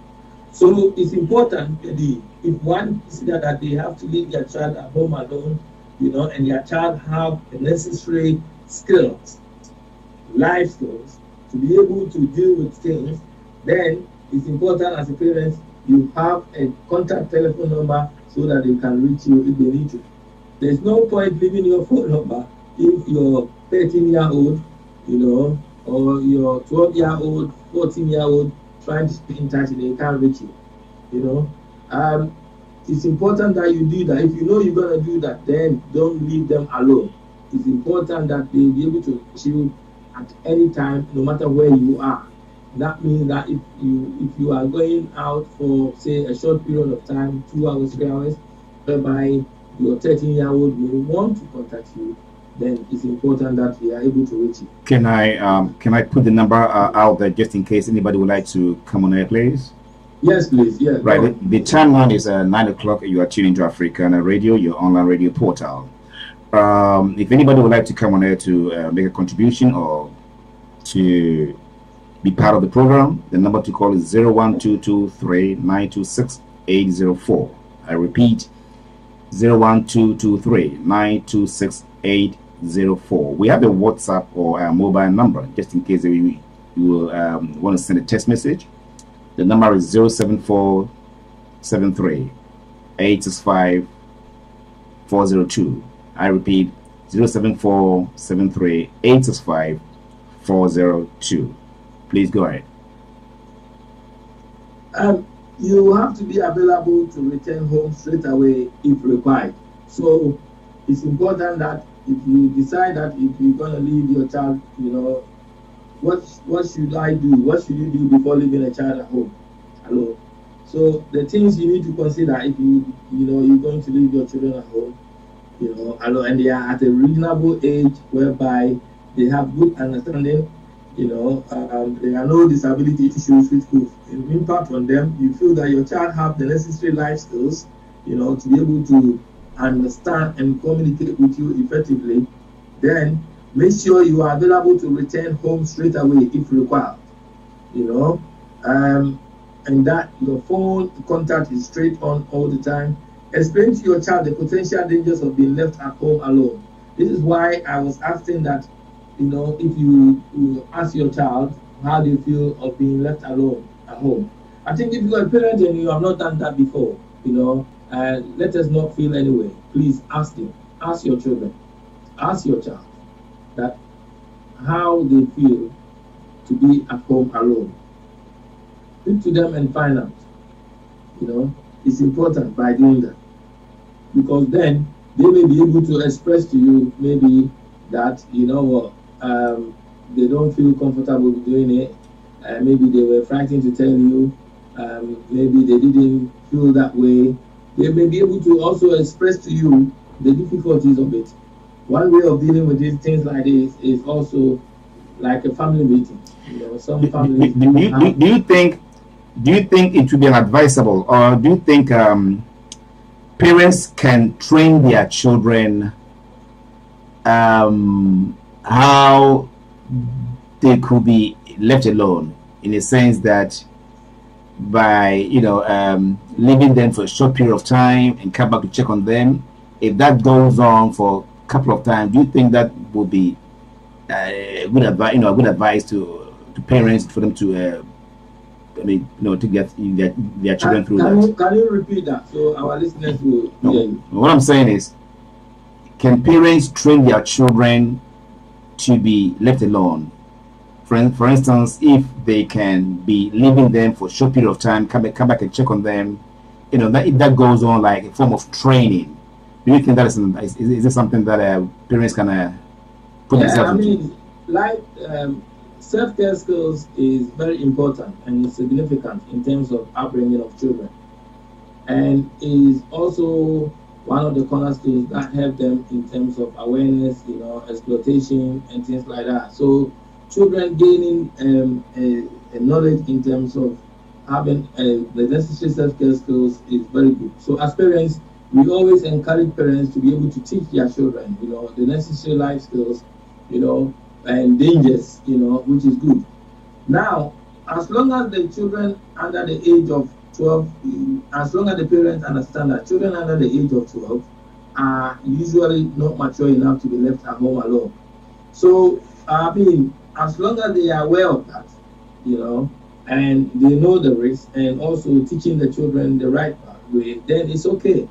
So it's important if one consider that they have to leave their child at home alone, you know, and their child have the necessary skills, life skills, to be able to deal with things, then it's important as a parent you have a contact telephone number so that they can reach you if they need to. There's no point leaving your phone number if your 13-year-old, you know, or your 12-year-old, 14-year-old trying to stay in touch and they can't reach you. You know, it's important that you do that. If you know you're gonna do that, then don't leave them alone. It's important that they be able to reach you at any time, no matter where you are. That means that if you are going out for, say, a short period of time, 2 hours, 3 hours, whereby your 13-year-old may want to contact you, then it's important that we are able to reach it. Can I put the number out there just in case anybody would like to come on air, please? Yes, please. Yeah. Right. The time now is 9 o'clock. You are tuning to Africanna Radio, your online radio portal. If anybody would like to come on air to make a contribution or to be part of the program, the number to call is 01223-926-804. I repeat, 01223-926-804. We have a WhatsApp or a mobile number just in case you will want to send a text message. The number is 07473-865-402. I repeat, 07473-865-402. Please go ahead. You have to be available to return home straight away if required. So it's important that if you decide that if you're going to leave your child, what should I do? What should you do before leaving a child at home? Hello. So the things you need to consider if you're going to leave your children at home, and they are at a reasonable age whereby they have good understanding, there are no disability issues which could impact on them. You feel that your child have the necessary life skills, to be able to understand and communicate with you effectively, then make sure you are available to return home straight away if required, and that your phone contact is straight on all the time. Explain to your child the potential dangers of being left at home alone. This is why I was asking that, if you ask your child, how do you feel of being left alone at home? I think if you are a parent and you have not done that before, let us not feel anyway. Please ask them, ask your children, ask your child that how they feel to be at home alone. Speak to them and find out. It's important by doing that, because then they may be able to express to you maybe that they don't feel comfortable doing it. Maybe they were frightened to tell you. Maybe they didn't feel that way. They may be able to also express to you the difficulties of it. One way of dealing with these things like this is also like a family meeting. Some families do you think it would be advisable, or do you think parents can train their children how they could be left alone, in a sense that by leaving them for a short period of time and come back to check on them? If that goes on for a couple of times, do you think that would be good advice to parents for them to to get their children through that? Can you repeat that so our listeners will hear you? What I'm saying is, can parents train their children to be left alone? For instance, if they can be leaving them for a short period of time, come back and check on them, that if that goes on like a form of training, do you think that is this something that parents can put themselves into? Self-care skills is very important and significant in terms of upbringing of children, and is also one of the cornerstones that help them in terms of awareness, exploitation and things like that. So children gaining a knowledge in terms of having the necessary self-care skills is very good. So as parents, we always encourage parents to be able to teach their children, the necessary life skills, and dangers, which is good. Now, as long as the children under the age of 12, as long as the parents understand that children under the age of 12 are usually not mature enough to be left at home alone. So, as long as they are aware of that, and they know the risk, and also teaching the children the right way, then it's okay.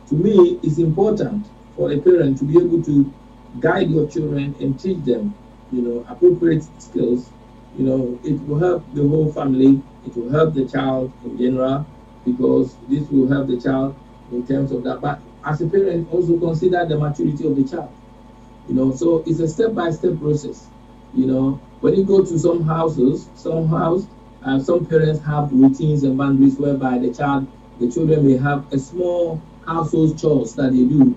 To me, it's important for a parent to be able to guide your children and teach them, appropriate skills. It will help the whole family. It will help the child in general, because this will help the child in terms of that. But as a parent, also consider the maturity of the child. So it's a step-by-step process. When you go to some houses, some parents have routines and boundaries whereby the children may have a small household chores that they do,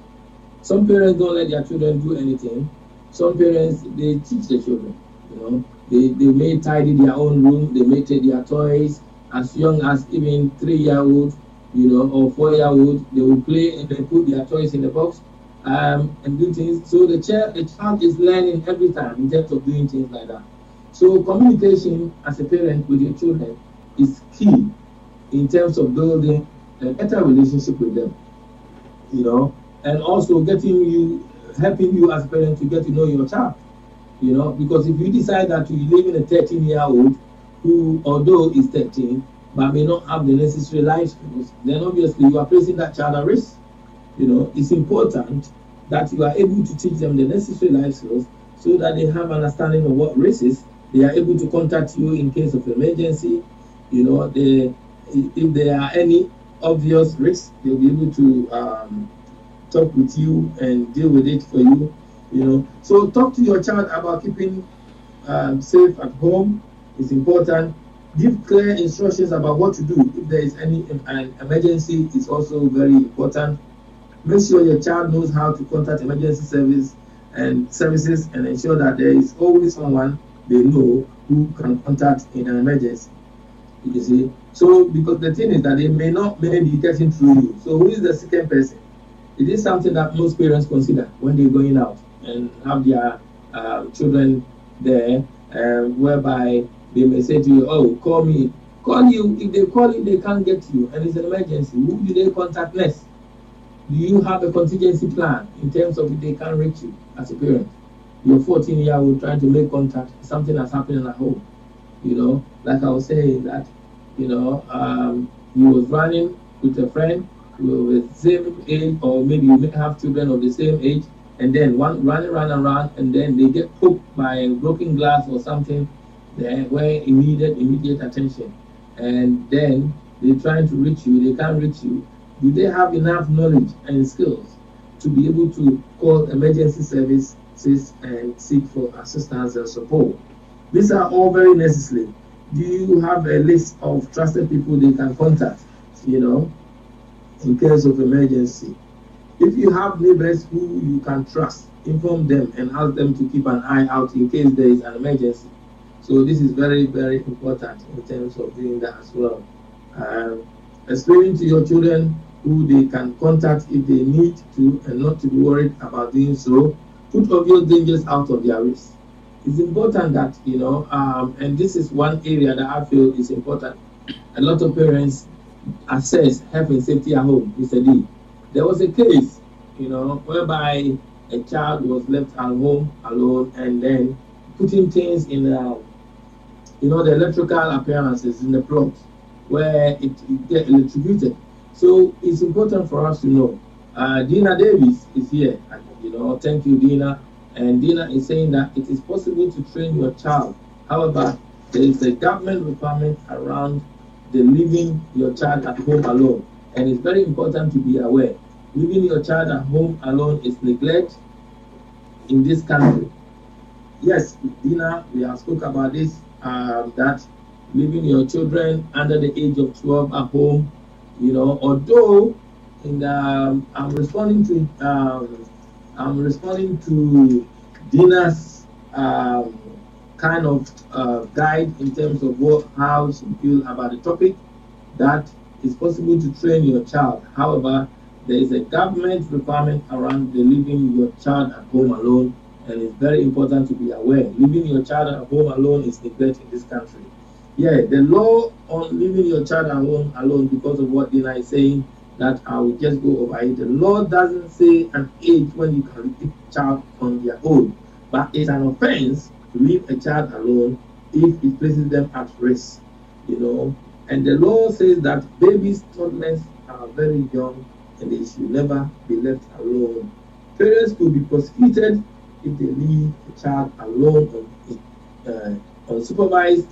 Some parents don't let their children do anything. Some parents, they teach their children. They may tidy their own room. They may take their toys as young as even 3-year-old, or 4-year-old. They will play and they put their toys in the box and do things. So the child is learning every time in terms of doing things like that. So communication as a parent with your children is key in terms of building a better relationship with them, and also helping you as a parent to get to know your child, because if you decide that you live in a 13-year-old who, although is 13, but may not have the necessary life skills, then obviously you are placing that child at risk. It's important that you are able to teach them the necessary life skills so that they have understanding of what risk is. They are able to contact you in case of emergency. If there are any obvious risks, they'll be able to talk with you and deal with it for you. So talk to your child about keeping safe at home. It's important. Give clear instructions about what to do if there is any emergency. Is also very important. Make sure your child knows how to contact emergency services and ensure that there is always someone they know who can contact in an emergency. You see, so because the thing is that they may be getting through you. So who is the second person? It is something that most parents consider when they're going out and have their children there, whereby they may say to you, "Oh, call me." Call you. If they call you, they can't get you, and it's an emergency. Who do they contact next? Do you have a contingency plan in terms of if they can't reach you as a parent? You're 14-year-old trying to make contact. Something that's happening at home. Like I was saying that, you was running with a friend with the same age, or maybe you may have children of the same age, and then one running around, and then they get hooked by a broken glass or something, where it needed immediate attention, and then they're trying to reach you, they can't reach you. Do they have enough knowledge and skills to be able to call emergency services and seek for assistance and support? These are all very necessary. Do you have a list of trusted people they can contact, in case of emergency? If you have neighbors who you can trust, inform them and ask them to keep an eye out in case there is an emergency. So this is very, very important in terms of doing that as well. Explaining to your children who they can contact if they need to, and not to be worried about doing so. Put obvious dangers out of their reach. It's important that, and this is one area that I feel is important. A lot of parents assess health and safety at home. Mr. D. There was a case, whereby a child was left at home alone, and then putting things in, the electrical appearances in the plot where it get electrocuted. So it's important for us to know. Dina Davis is here. Thank you, Dina. And Dina is saying that it is possible to train your child. However, there is a government requirement around the leaving your child at home alone. And it's very important to be aware. Leaving your child at home alone is neglect in this country. Yes, Dina, we have spoke about this, that leaving your children under the age of 12 at home, although I'm responding to Dina's kind of guide in terms of how she feels about the topic, that it's possible to train your child. However, there is a government requirement around the leaving your child at home alone, and it's very important to be aware. Leaving your child at home alone is neglect in this country. Yeah, the law on leaving your child at home alone, because of what Dina is saying, that I will just go over it. The law doesn't say an age when you can leave a child on their own, but it's an offense to leave a child alone if it places them at risk, And the law says that babies, toddlers are very young and they should never be left alone. Parents could be prosecuted if they leave a child alone unsupervised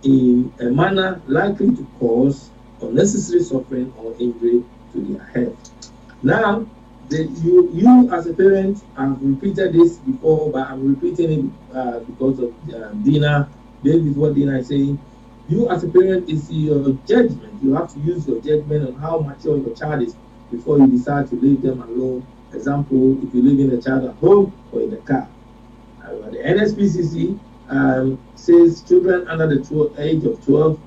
in a manner likely to cause unnecessary suffering or injury to their health. Now, you as a parent, I've repeated this before, but I'm repeating it because of Dina. This is what Dina is saying. You as a parent, is your judgment. You have to use your judgment on how mature your child is before you decide to leave them alone example, if you're leaving a child at home or in the car. The NSPCC says children under the age of 12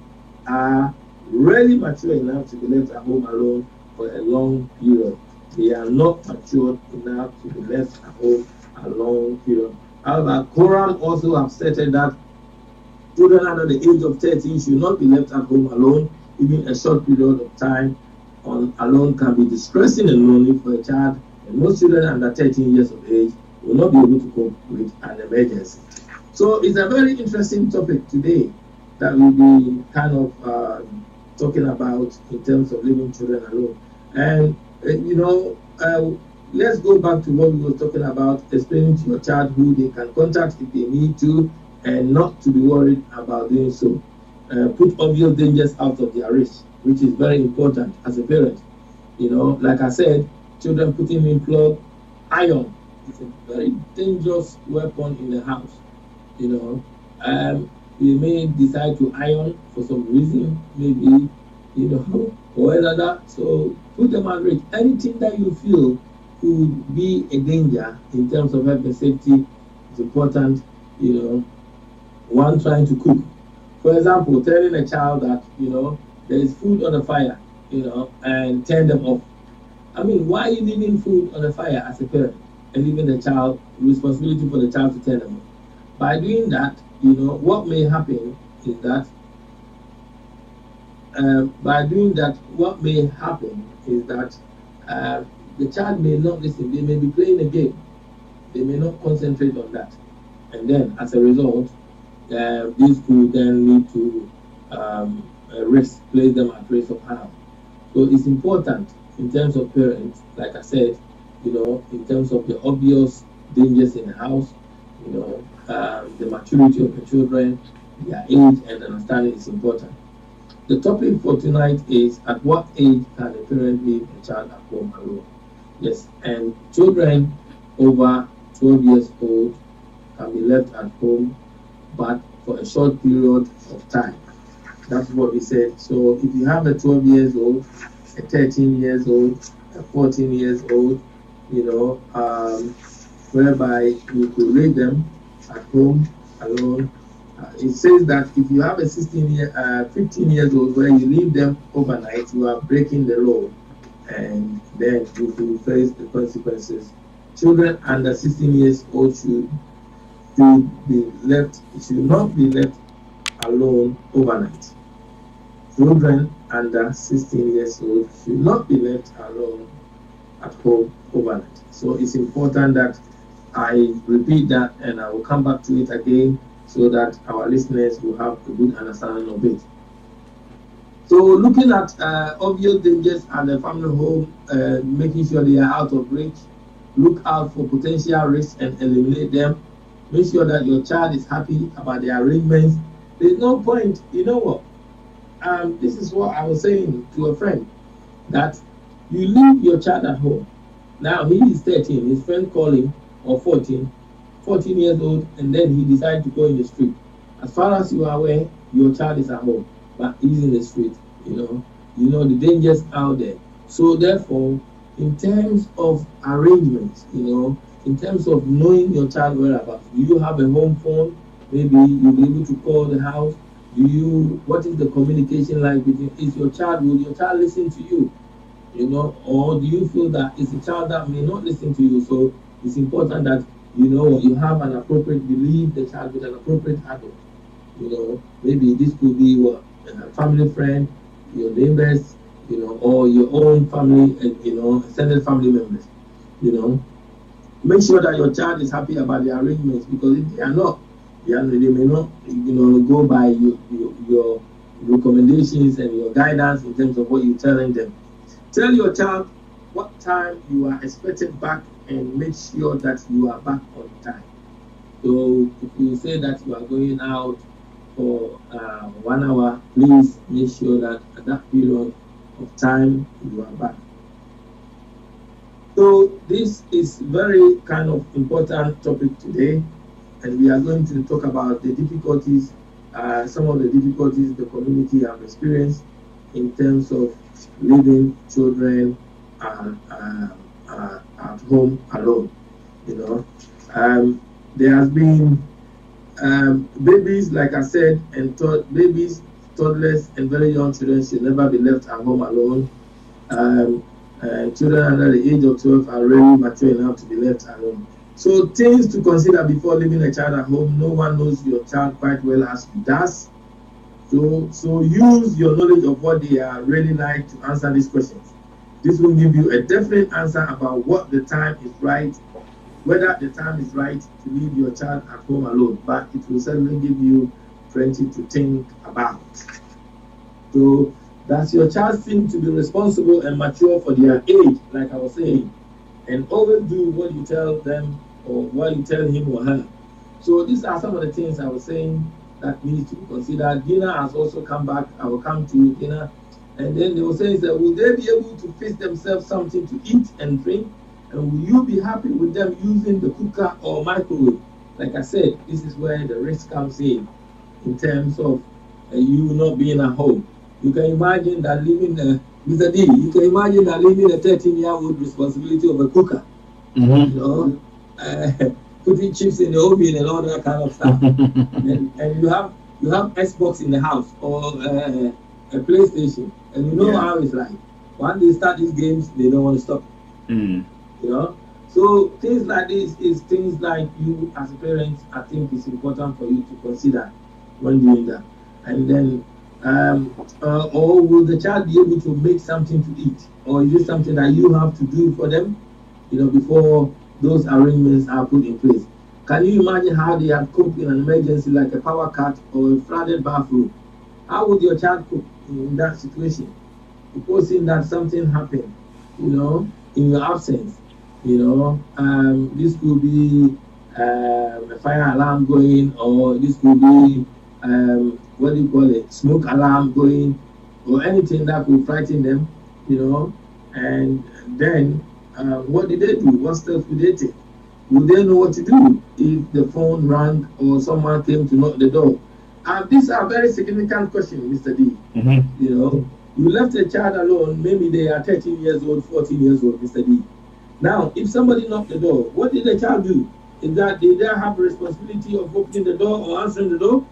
are really mature enough to be left at home alone for a long period. They are not matured enough to be left at home a long period. However, Quran also have stated that children under the age of 13 should not be left at home alone. Even a short period of time alone can be distressing and lonely for a child, and most children under 13 years of age will not be able to cope with an emergency. So it's a very interesting topic today that we'll be kind of talking about in terms of leaving children alone. And let's go back to what we were talking about, explaining to your child who they can contact if they need to, and not to be worried about doing so. Put obvious dangers out of their reach, which is very important as a parent. Like I said, children putting in plug, iron. It's a very dangerous weapon in the house. We may decide to iron for some reason, maybe, or another. So put them at risk. Anything that you feel could be a danger in terms of health and safety is important. One trying to cook. For example, telling a child that, there is food on the fire, and turn them off. I mean, why are you leaving food on the fire as a parent and leaving the child, responsibility for the child to turn them off? By doing that, what may happen is that, the child may not listen. They may be playing a game. They may not concentrate on that. And then, as a result, this could then lead to place them at risk of harm. So it's important in terms of parents, like I said, in terms of the obvious dangers in the house, the maturity of the children, their age and understanding is important. The topic for tonight is, at what age can a parent leave a child at home alone? Yes, and children over 12 years old can be left at home, but for a short period of time. That's what we said. So if you have a 12 years old, a 13 years old, a 14 years old, whereby you could leave them at home alone. It says that if you have a 15 years old where you leave them overnight, you are breaking the law, and then you will face the consequences. Children under 16 years old should not be left alone overnight. Children under 16 years old should not be left alone at home overnight. So it's important that I repeat that, and I will come back to it again so that our listeners will have a good understanding of it. So looking at obvious dangers at the family home, making sure they are out of reach, look out for potential risks and eliminate them. Make sure that your child is happy about the arrangements. There's no point, this is what I was saying to a friend, that you leave your child at home. Now he is 13, his friend called him, or 14 years old, and then he decided to go in the street. As far as you are aware, your child is at home, but he's in the street. The dangers out there. So therefore, in terms of arrangements, in terms of knowing your child whereabouts, do you have a home phone? Maybe you'll be able to call the house. What is the communication like between? Will your child listen to you? Or do you feel that it's a child that may not listen to you? So it's important that you have an appropriate, you leave the child with an appropriate adult. Maybe this could be a family friend, your neighbors, or your own family, extended family members. Make sure that your child is happy about the arrangements, because if they are not, they may not, go by your recommendations and your guidance in terms of what you're telling them. Tell your child what time you are expected back, and make sure that you are back on time. So if you say that you are going out for 1 hour, please make sure that at that period of time you are back. So this is very kind of important topic today, and we are going to talk about the difficulties, some of the difficulties the community have experienced in terms of leaving children at home alone. There has been babies, like I said, and babies, toddlers, and very young children should never be left at home alone. Children under the age of 12 are really mature enough to be left alone. So things to consider before leaving a child at home. No one knows your child quite well as you does. So use your knowledge of what they are really like to answer these questions. This will give you a definite answer about what the time is right, whether the time is right to leave your child at home alone. But it will certainly give you plenty to think about. So does your child seem to be responsible and mature for their age, like I was saying, and always do what you tell them or what you tell him or her? So these are some of the things I was saying that needs to be considered. Dina has also come back. I will come to you, Dina. And then they were saying that will they be able to fix themselves something to eat and drink? And will you be happy with them using the cooker or microwave? Like I said, this is where the risk comes in terms of you not being at home. You can imagine that leaving Mr. D, you can imagine that leaving a 13-year-old responsibility of a cooker. Putting chips in the oven and all that kind of stuff. and you have Xbox in the house or a PlayStation, and you know how it's like. Once they start these games, they don't want to stop. So things like this is things like you as a parent, I think it's important for you to consider when doing that. And then or will the child be able to make something to eat, or is it something that you have to do for them before those arrangements are put in place? Can you imagine how they have coped in an emergency like a power cut or a flooded bathroom? How would your child cope in that situation? Supposing that something happened, in your absence, this could be a fire alarm going, or this could be what do you call it, smoke alarm going, or anything that could frighten them, and then what did they do? What steps would they take? Would they know what to do if the phone rang or someone came to knock the door? These are very significant questions, Mr. D. You left a child alone, maybe they are 13 years old, 14 years old, Mr. D. Now, if somebody knocked the door, what did the child do? Is that did they have the responsibility of opening the door or answering the door?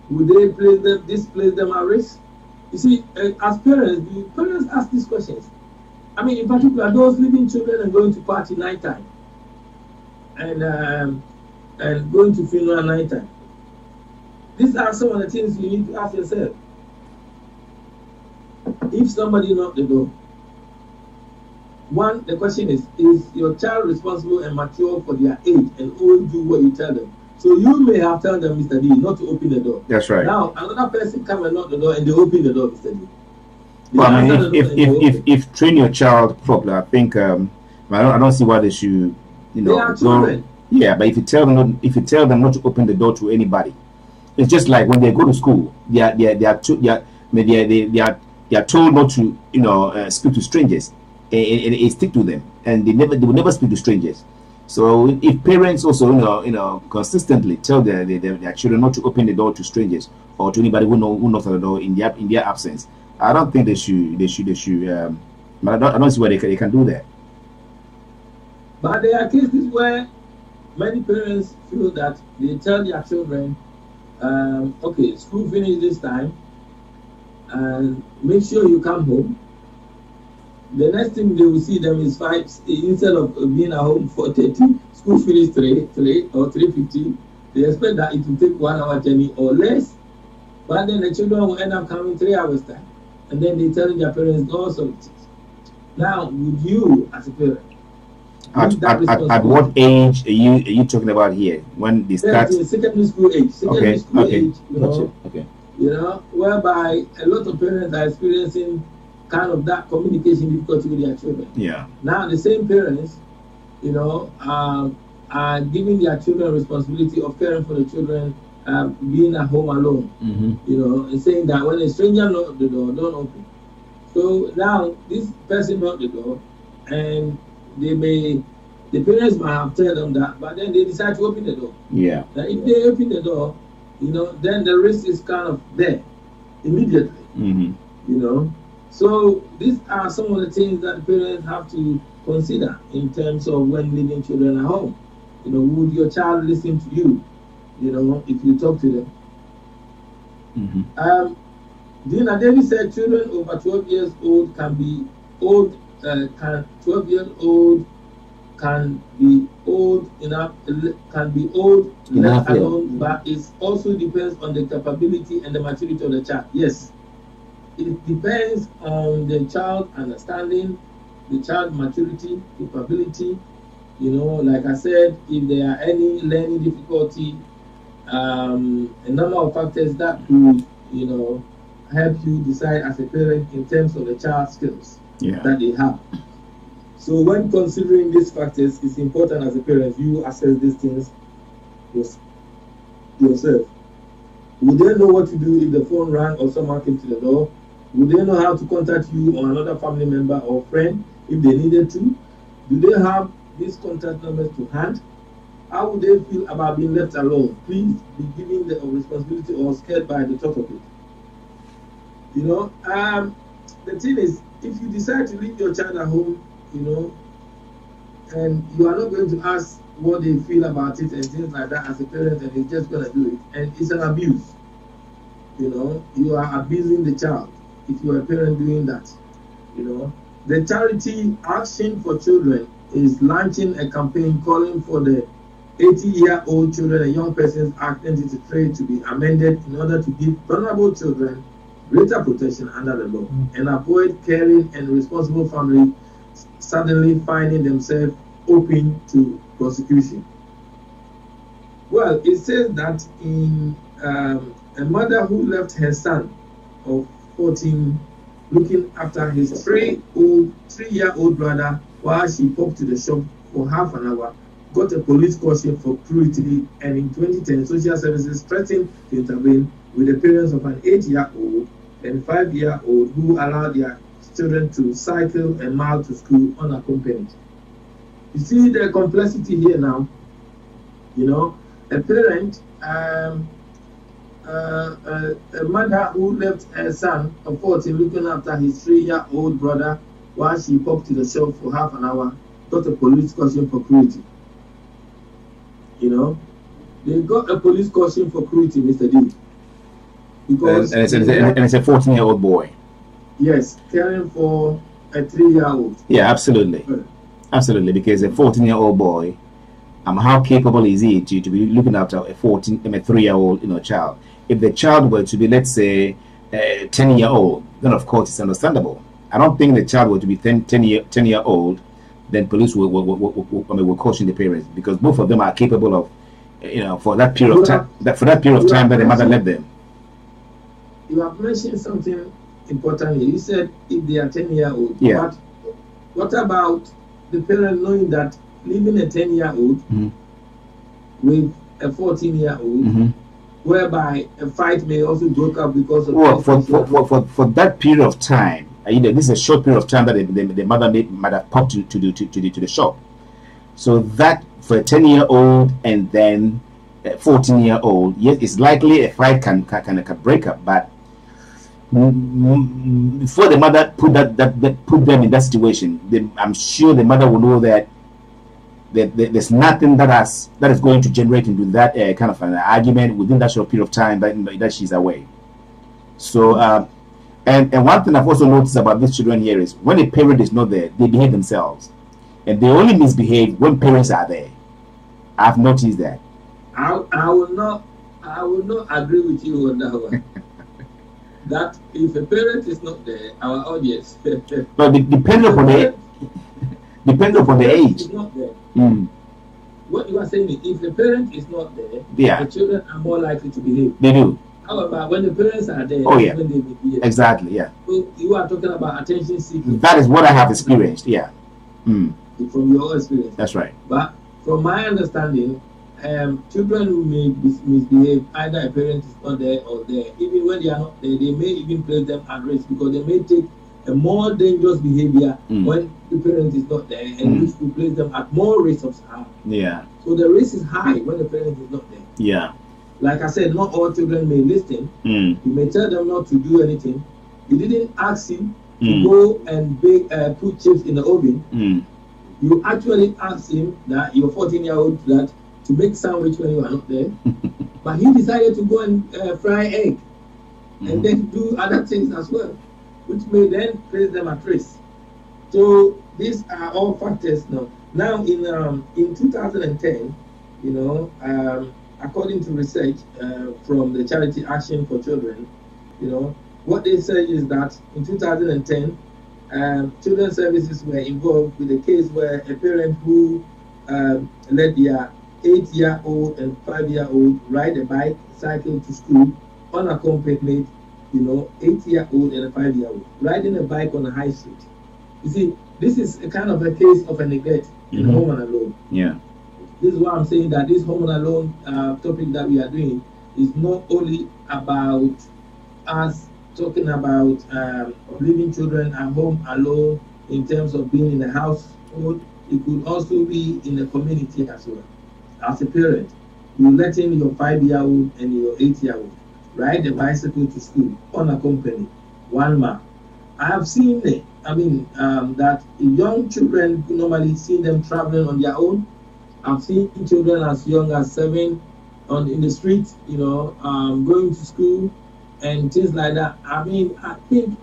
Would they displace them at risk? You see, as parents ask these questions. I mean, in particular, those leaving children and going to party nighttime, and going to funeral nighttime. These are some of the things you need to ask yourself. If somebody knocked the door, the question is your child responsible and mature for their age and always do what you tell them? So you may have told them, Mr. D, not to open the door. That's right. Now, another person come and knock the door and they open the door, Mr. D. Well, I mean, if train your child properly, I think I don't see why they should, They are children. Yeah, but if you tell them not to open the door to anybody, it's just like when they go to school, they are told not to speak to strangers, and stick to them, and they will never speak to strangers. So if parents also consistently tell their children not to open the door to strangers or to anybody who knocks on the door in their absence, I don't think they should. I don't see why they can do that. But there are cases where many parents feel that they tell their children, okay, school finish this time, and make sure you come home. The next thing they will see them is 5, instead of being at home for 4:30, school finish 3 or 3:15. They expect that it will take 1 hour journey or less, but then the children will end up coming 3 hours time, and then they tell their parents all sorts of things. Now, would you, as a parent, at what age are you talking about here? When they start secondary school age, age, okay. Whereby a lot of parents are experiencing kind of that communication difficulty with their children. Yeah. Now the same parents, are giving their children responsibility of caring for the children, being at home alone. And saying that when a stranger knocks the door, don't open. So now this person knocked the door, and the parents might have told them that, but then they decide to open the door. Yeah. Now if they open the door, then the risk is kind of there immediately. So these are some of the things that parents have to consider in terms of when leaving children at home. You know, would your child listen to you? You know, if you talk to them. Dina Davis said children over 12 years old can be old. 12 years old can be old enough. Can be old left alone, but it also depends on the capability and the maturity of the child. Yes. It depends on the child understanding, the child maturity, capability. You know, like I said, if there are any learning difficulty, a number of factors that could, you know, help you decide as a parent in terms of the child's skills that they have. So when considering these factors, it's important as a parent you assess these things yourself. Would they know what to do if the phone rang or someone came to the door? Would they know how to contact you or another family member or friend if they needed to? Do they have these contact numbers to hand? How would they feel about being left alone? Please be given the responsibility or scared by the thought of it. You know, the thing is, if you decide to leave your child at home, you know, and you are not going to ask what they feel about it and things like that as a parent, and you're just going to do it, and it's an abuse. You know, you are abusing the child if you are a parent doing that. You know, the charity Action for Children is launching a campaign calling for the 80-year-old Children and Young Persons Act 1983 to be amended in order to give vulnerable children greater protection under the law and avoid caring and responsible families suddenly finding themselves open to prosecution. Well, it says that in a mother who left her son of 14 looking after his 3-year-old brother while she popped to the shop for half an hour got a police caution for cruelty, and in 2010 social services threatened to intervene with the parents of an 8-year-old and 5-year-old who allowed their children to cycle a mile to school unaccompanied. You see the complexity here now. You know, a parent, a mother who left her son of 14 looking after his 3-year-old brother while she popped to the shop for half an hour got a police caution for cruelty. You know, they got a police caution for cruelty, Mr. D. Because and it's a 14-year-old boy. Yes, caring for a 3-year-old. Yeah, absolutely. Absolutely, because a 14-year-old boy, how capable is he to be looking after a 3-year-old, you know, child? If the child were to be, let's say, 10-year-old, then of course it's understandable. I don't think the child were to be 10-year-old, then police will caution the parents, because both of them are capable of, you know, for that period of time. That the mother left them. You have mentioned something important here. You said if they are 10-year-old. Yeah. But what about the parent knowing that leaving a 10-year-old with a 14-year-old, whereby a fight may also break up because of... Well, for that period of time, this is a short period of time that the mother might have popped to the shop. So that for a 10-year-old and then a 14-year-old, yes, it's likely a fight can break up, but before the mother put them in that situation, I'm sure the mother will know that there's nothing that is going to generate into that kind of an argument within that short period of time that she's away. So and one thing I've also noticed about these children here is when a parent is not there, they behave themselves, and they only misbehave when parents are there. I've noticed that. I will not agree with you on that one. That if a parent is not there, our audience. No, depending upon the age. Is not there. What you are saying is, if the parent is not there, the children are more likely to behave. They do. However, when the parents are there, when they behave. Exactly. Yeah. So you are talking about attention seeking. That is what I have experienced. Yeah. From your experience. That's right. But from my understanding, children who may misbehave, either a parent is not there or there, even when they are not there, they may even place them at risk because they may take a more dangerous behavior when the parent is not there, and which will place them at more risk of harm. Yeah. So the risk is high when the parent is not there. Yeah. Like I said, not all children may listen. You may tell them not to do anything. You didn't ask him to go and bake, put chips in the oven, you actually ask him, that your 14-year-old, that to make sandwich when you are not there, but he decided to go and fry egg and then do other things as well, which may then place them at risk. So these are all factors now. Now in 2010, you know, according to research from the Charity Action for Children, you know, what they say is that in 2010, children's services were involved with a case where a parent who let their 8-year-old and 5-year-old ride a bike, cycle to school unaccompanied, you know, 8-year-old and a 5-year-old riding a bike on a high street. You see, this is a kind of a case of a neglect in home and alone. Yeah. This is why I'm saying that this home and alone topic that we are doing is not only about us talking about leaving children at home alone in terms of being in the household. It could also be in the community as well. As a parent, you're letting your 5-year-old and your 8-year-old ride a bicycle to school unaccompanied, one man. I have seen it. I mean, that young children normally see them traveling on their own. I've seen children as young as 7 in the street, you know, going to school and things like that. I mean, I think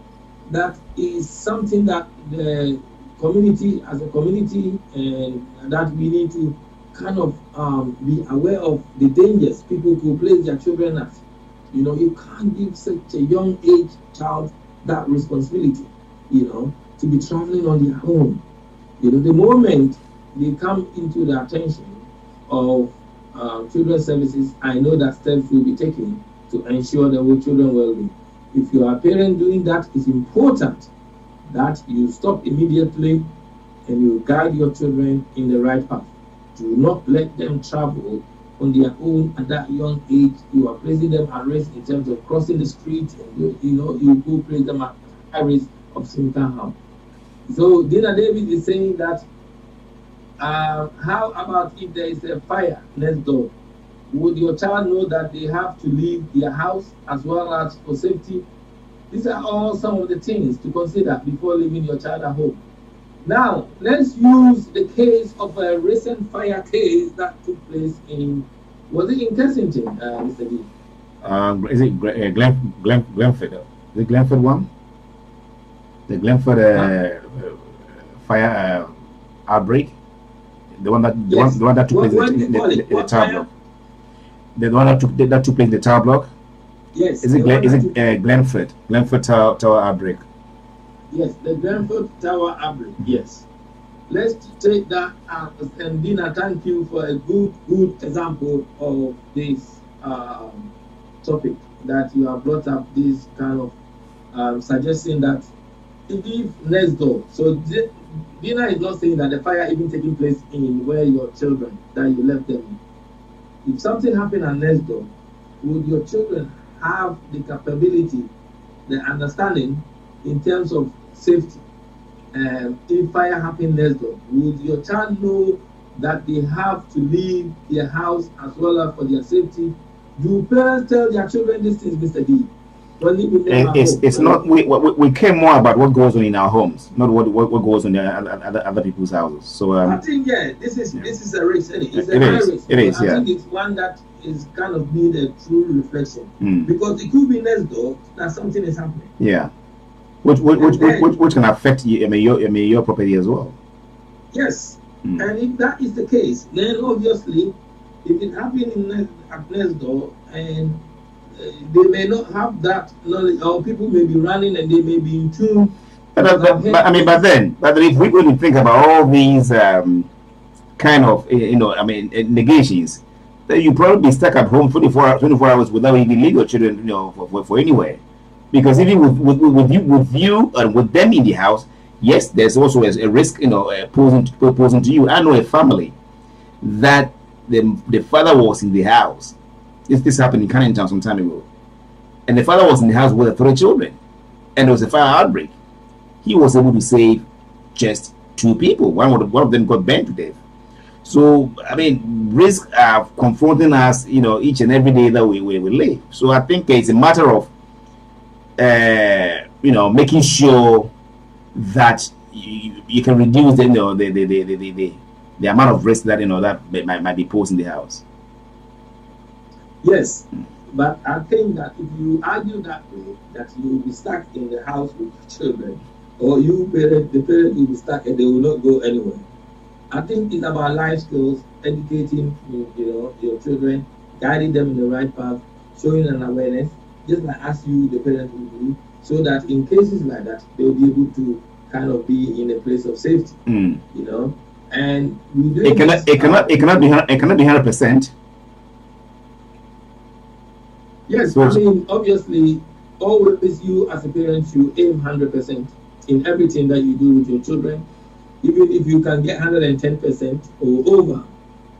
that is something that the community, as a community, and that we need to kind of be aware of the dangers people could place their children at. You know, you can't give such a young age child that responsibility, you know, to be traveling on their own. You know, the moment they come into the attention of children's services, I know that steps will be taken to ensure the children well-being. If you are a parent doing that, it's important that you stop immediately and you guide your children in the right path. Do not let them travel on their own at that young age. You are placing them at risk in terms of crossing the street, and you know, you go place them at high risk of significant harm. So Dina David is saying that how about if there is a fire next door? Would your child know that they have to leave their house as well as for safety? These are all some of the things to consider before leaving your child at home. Now, let's use the case of a recent fire case that took place in, was it in Kensington, Mr. D? Is it Glenford? Is it Glenford one? The Glenford fire outbreak? The one that Yes. the one that took place in the tower block. The one that took place in the tower block. Yes. Is it Glenford Tower outbreak? Yes, the Glenford Tower outbreak. Yes. Let's take that and Dina, thank you for a good example of this topic that you have brought up. This kind of suggesting that if next door. So Dina is not saying that the fire even taking place in where your children that you left them. If something happened at next door, would your children have the capability, the understanding in terms of safety? If fire happened next door, would your child know that they have to leave their house as well as for their safety? Do parents tell their children these things, Mr. D? It's not. We care more about what goes on in our homes, not what goes on in other people's houses. So I think this is a risk. It's a high risk. It is. I think it's one that is kind of need a true reflection because it could be next door that something is happening. Yeah, which can affect you, your property as well. Yes, and if that is the case, then obviously, if it happened at next door and they may not have that knowledge, or people may be running and they may be in tune. But then if we really think about all these kind of negations, then you probably be stuck at home 24 hours without even leave your children, for anywhere. Because even with you and with them in the house, yes, there's also a risk, posing to you. I know a family that the father was in the house. This happened in Cannington some time ago, and the father was in the house with 3 children, and there was a fire outbreak. He was able to save just 2 people. One of them got burned to death. So I mean, risks are confronting us, each and every day that we live. So I think it's a matter of, making sure that you can reduce the, the amount of risk that that might be posed in the house. Yes, but I think that if you argue that way, that you will be stuck in the house with your children, or the parent will be stuck and they will not go anywhere. I think it's about life skills, educating your children, guiding them in the right path, showing an awareness, just like as you, the parent, will do, so that in cases like that, they will be able to kind of be in a place of safety. And it cannot be 100%. Yes, I mean, obviously, always you as a parent, you aim 100% in everything that you do with your children. Even if you can get 110% or over,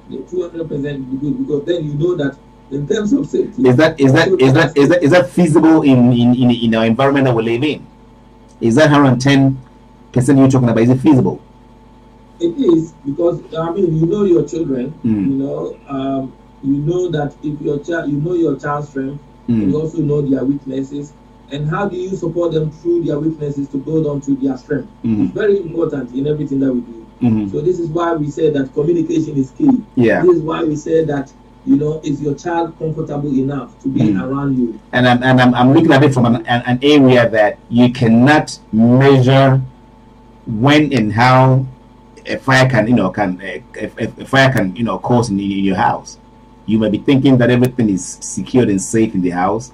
the 200% will be good, because then you know that in terms of safety. Is that feasible in our environment that we live in? Is that 110% you're talking about? Is it feasible? It is, because I mean, you know your children. You know that if your child, you know your child's strength, you also know their weaknesses, and how do you support them through their weaknesses to build on to their strength? It's very important in everything that we do. So this is why we say that communication is key. Yeah. This is why we say that, is your child comfortable enough to be around you? And I'm looking at it from an area that you cannot measure when and how a fire can cause in your house. You may be thinking that everything is secured and safe in the house,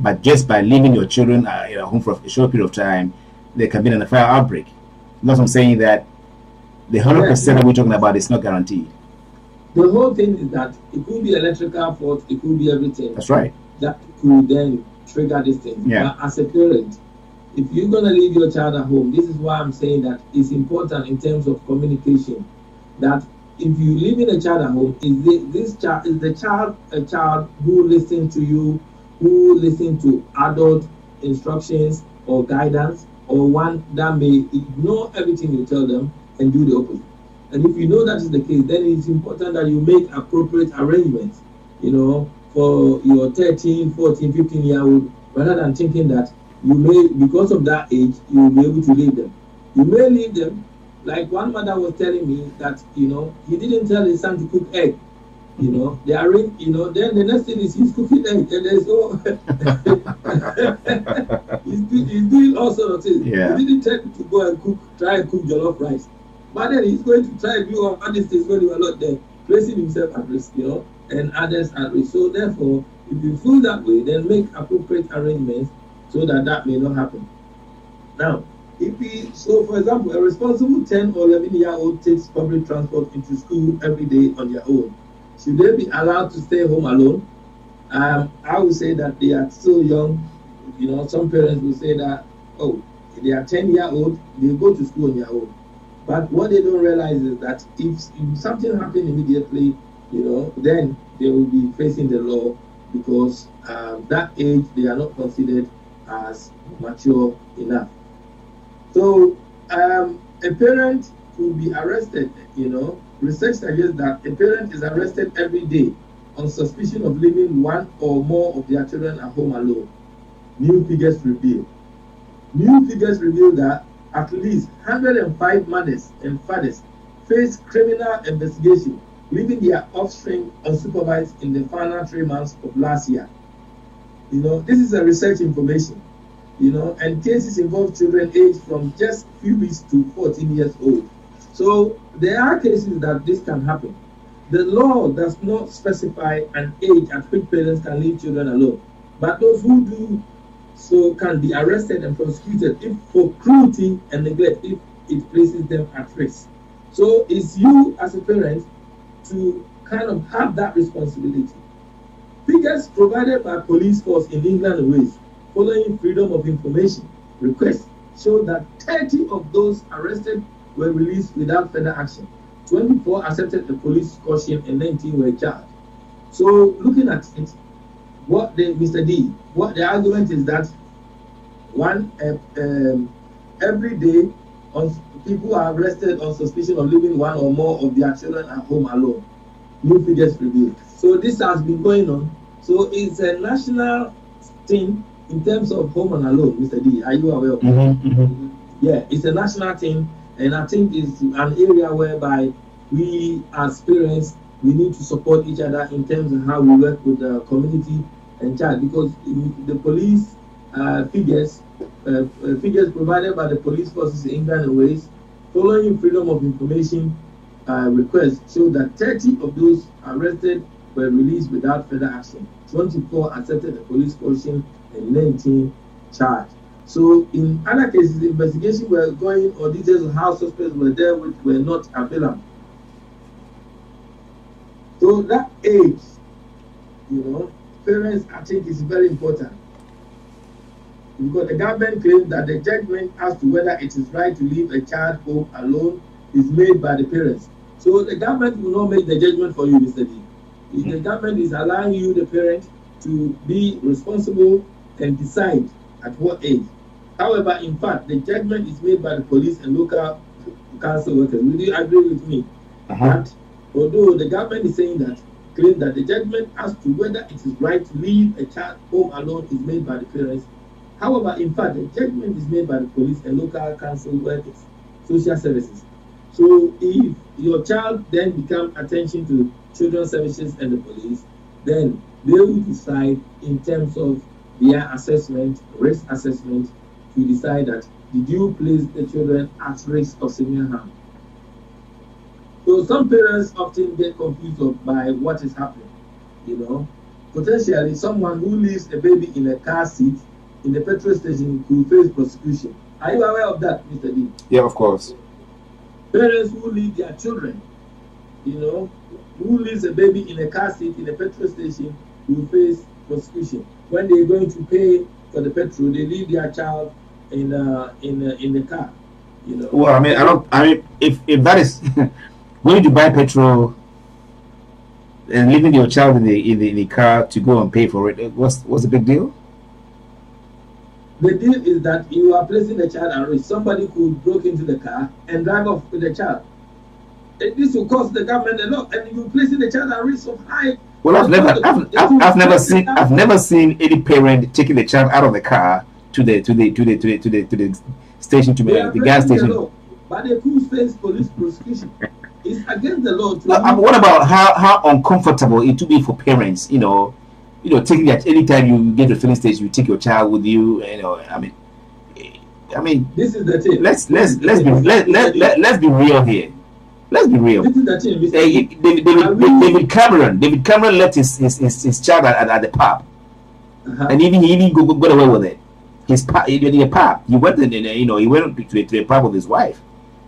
but just by leaving your children home for a short period of time, there can be a fire outbreak. That's what I'm saying, that the 100% that we're talking about is not guaranteed. The whole thing is that it could be electrical fault, it could be everything. That's right. That could then trigger this thing. Yeah. But as a parent, if you're going to leave your child at home, this is why I'm saying that it's important in terms of communication, that if you leave in a child at home, is the child a child who listens to you, who listens to adult instructions or guidance, or one that may ignore everything you tell them and do the opposite? And if you know that is the case, then it's important that you make appropriate arrangements, for your 13, 14, 15-year-old, rather than thinking that you may, because of that age, you will be able to leave them. You may leave them. Like one mother was telling me that, he didn't tell his son to cook egg. They are, then the next thing is he's cooking egg, and there's no, he's doing all sorts of things. Yeah. He didn't tell him to go and try and cook jollof rice. But then he's going to try and do all other things when you are not there, placing himself at risk, and others at risk. So therefore, if you feel that way, then make appropriate arrangements so that may not happen. Now, so for example, a responsible 10 or 11-year-old takes public transport into school every day on their own. Should they be allowed to stay home alone? I would say that they are still young. Some parents will say that, they are 10-year-old, they go to school on their own. But what they don't realize is that if something happens immediately, then they will be facing the law, because that age they are not considered as mature enough. So a parent could be arrested. Research suggests that a parent is arrested every day on suspicion of leaving one or more of their children at home alone. New figures reveal that at least 105 mothers and fathers face criminal investigation, leaving their offspring unsupervised in the final 3 months of last year. This is a research information, and cases involve children aged from just a few weeks to 14 years old. So there are cases that this can happen. The law does not specify an age at which parents can leave children alone, but those who do so can be arrested and prosecuted if for cruelty and neglect, if it places them at risk. So it's you as a parent to kind of have that responsibility. Figures provided by police force in England and Wales following Freedom of Information requests show that 30 of those arrested were released without further action. 24 accepted the police caution and 19 were charged. So looking at it, what the argument is that every day people are arrested on suspicion of leaving one or more of their children at home alone. New figures revealed. So this has been going on. So it's a national thing in terms of home and alone, Mr. D. Are you aware of that? Yeah, it's a national thing, and I think it's an area whereby we as parents we need to support each other in terms of how we work with the community and child, because the police figures figures provided by the police forces in England and Wales following freedom of information requests show that 30 of those arrested were released without further action. 24 accepted a police caution and 19 charged. So in other cases, the investigation were going or details of how suspects were there which were not available. So that age, parents, I think, is very important. Because the government claims that the judgment as to whether it is right to leave a child home alone is made by the parents. So the government will not make the judgment for you, Mr. D. The government is allowing you, the parent, to be responsible and decide at what age. However, in fact, the judgment is made by the police and local council workers. Will you agree with me that although the government is saying that, claims that the judgment as to whether it is right to leave a child home alone is made by the parents. However, in fact, the judgment is made by the police and local council workers, social services. So if your child then becomes attention to children's services and the police, then they will decide in terms of their assessment, risk assessment, to decide that did you place the children at risk of severe harm. So some parents often get confused by what is happening. Potentially someone who leaves a baby in a car seat in the petrol station could face prosecution. Are you aware of that, Mr. D? Yeah, of course. Parents who leave their children, who leaves a baby in a car seat in a petrol station will face prosecution. When they're going to pay for the petrol, they leave their child in the car. Well, I mean, if that is going to buy petrol and leaving your child in the car to go and pay for it, what's the big deal? The deal is that you are placing the child at risk. Somebody could break into the car and drive off with the child. This will cost the government a lot, and you're placing the child at risk of high. Well, I've never seen any parent taking the child out of the car to the station, to the gas station. But they could face police prosecution. It's against the law. What about how uncomfortable it would be for parents? Taking that anytime you get to the filling station, you take your child with you. I mean, this is the thing. Let's be real here. Let's be real. This is the thing. David Cameron left his child at the pub, and he even got away with it. His pub, he went he went to the pub with his wife,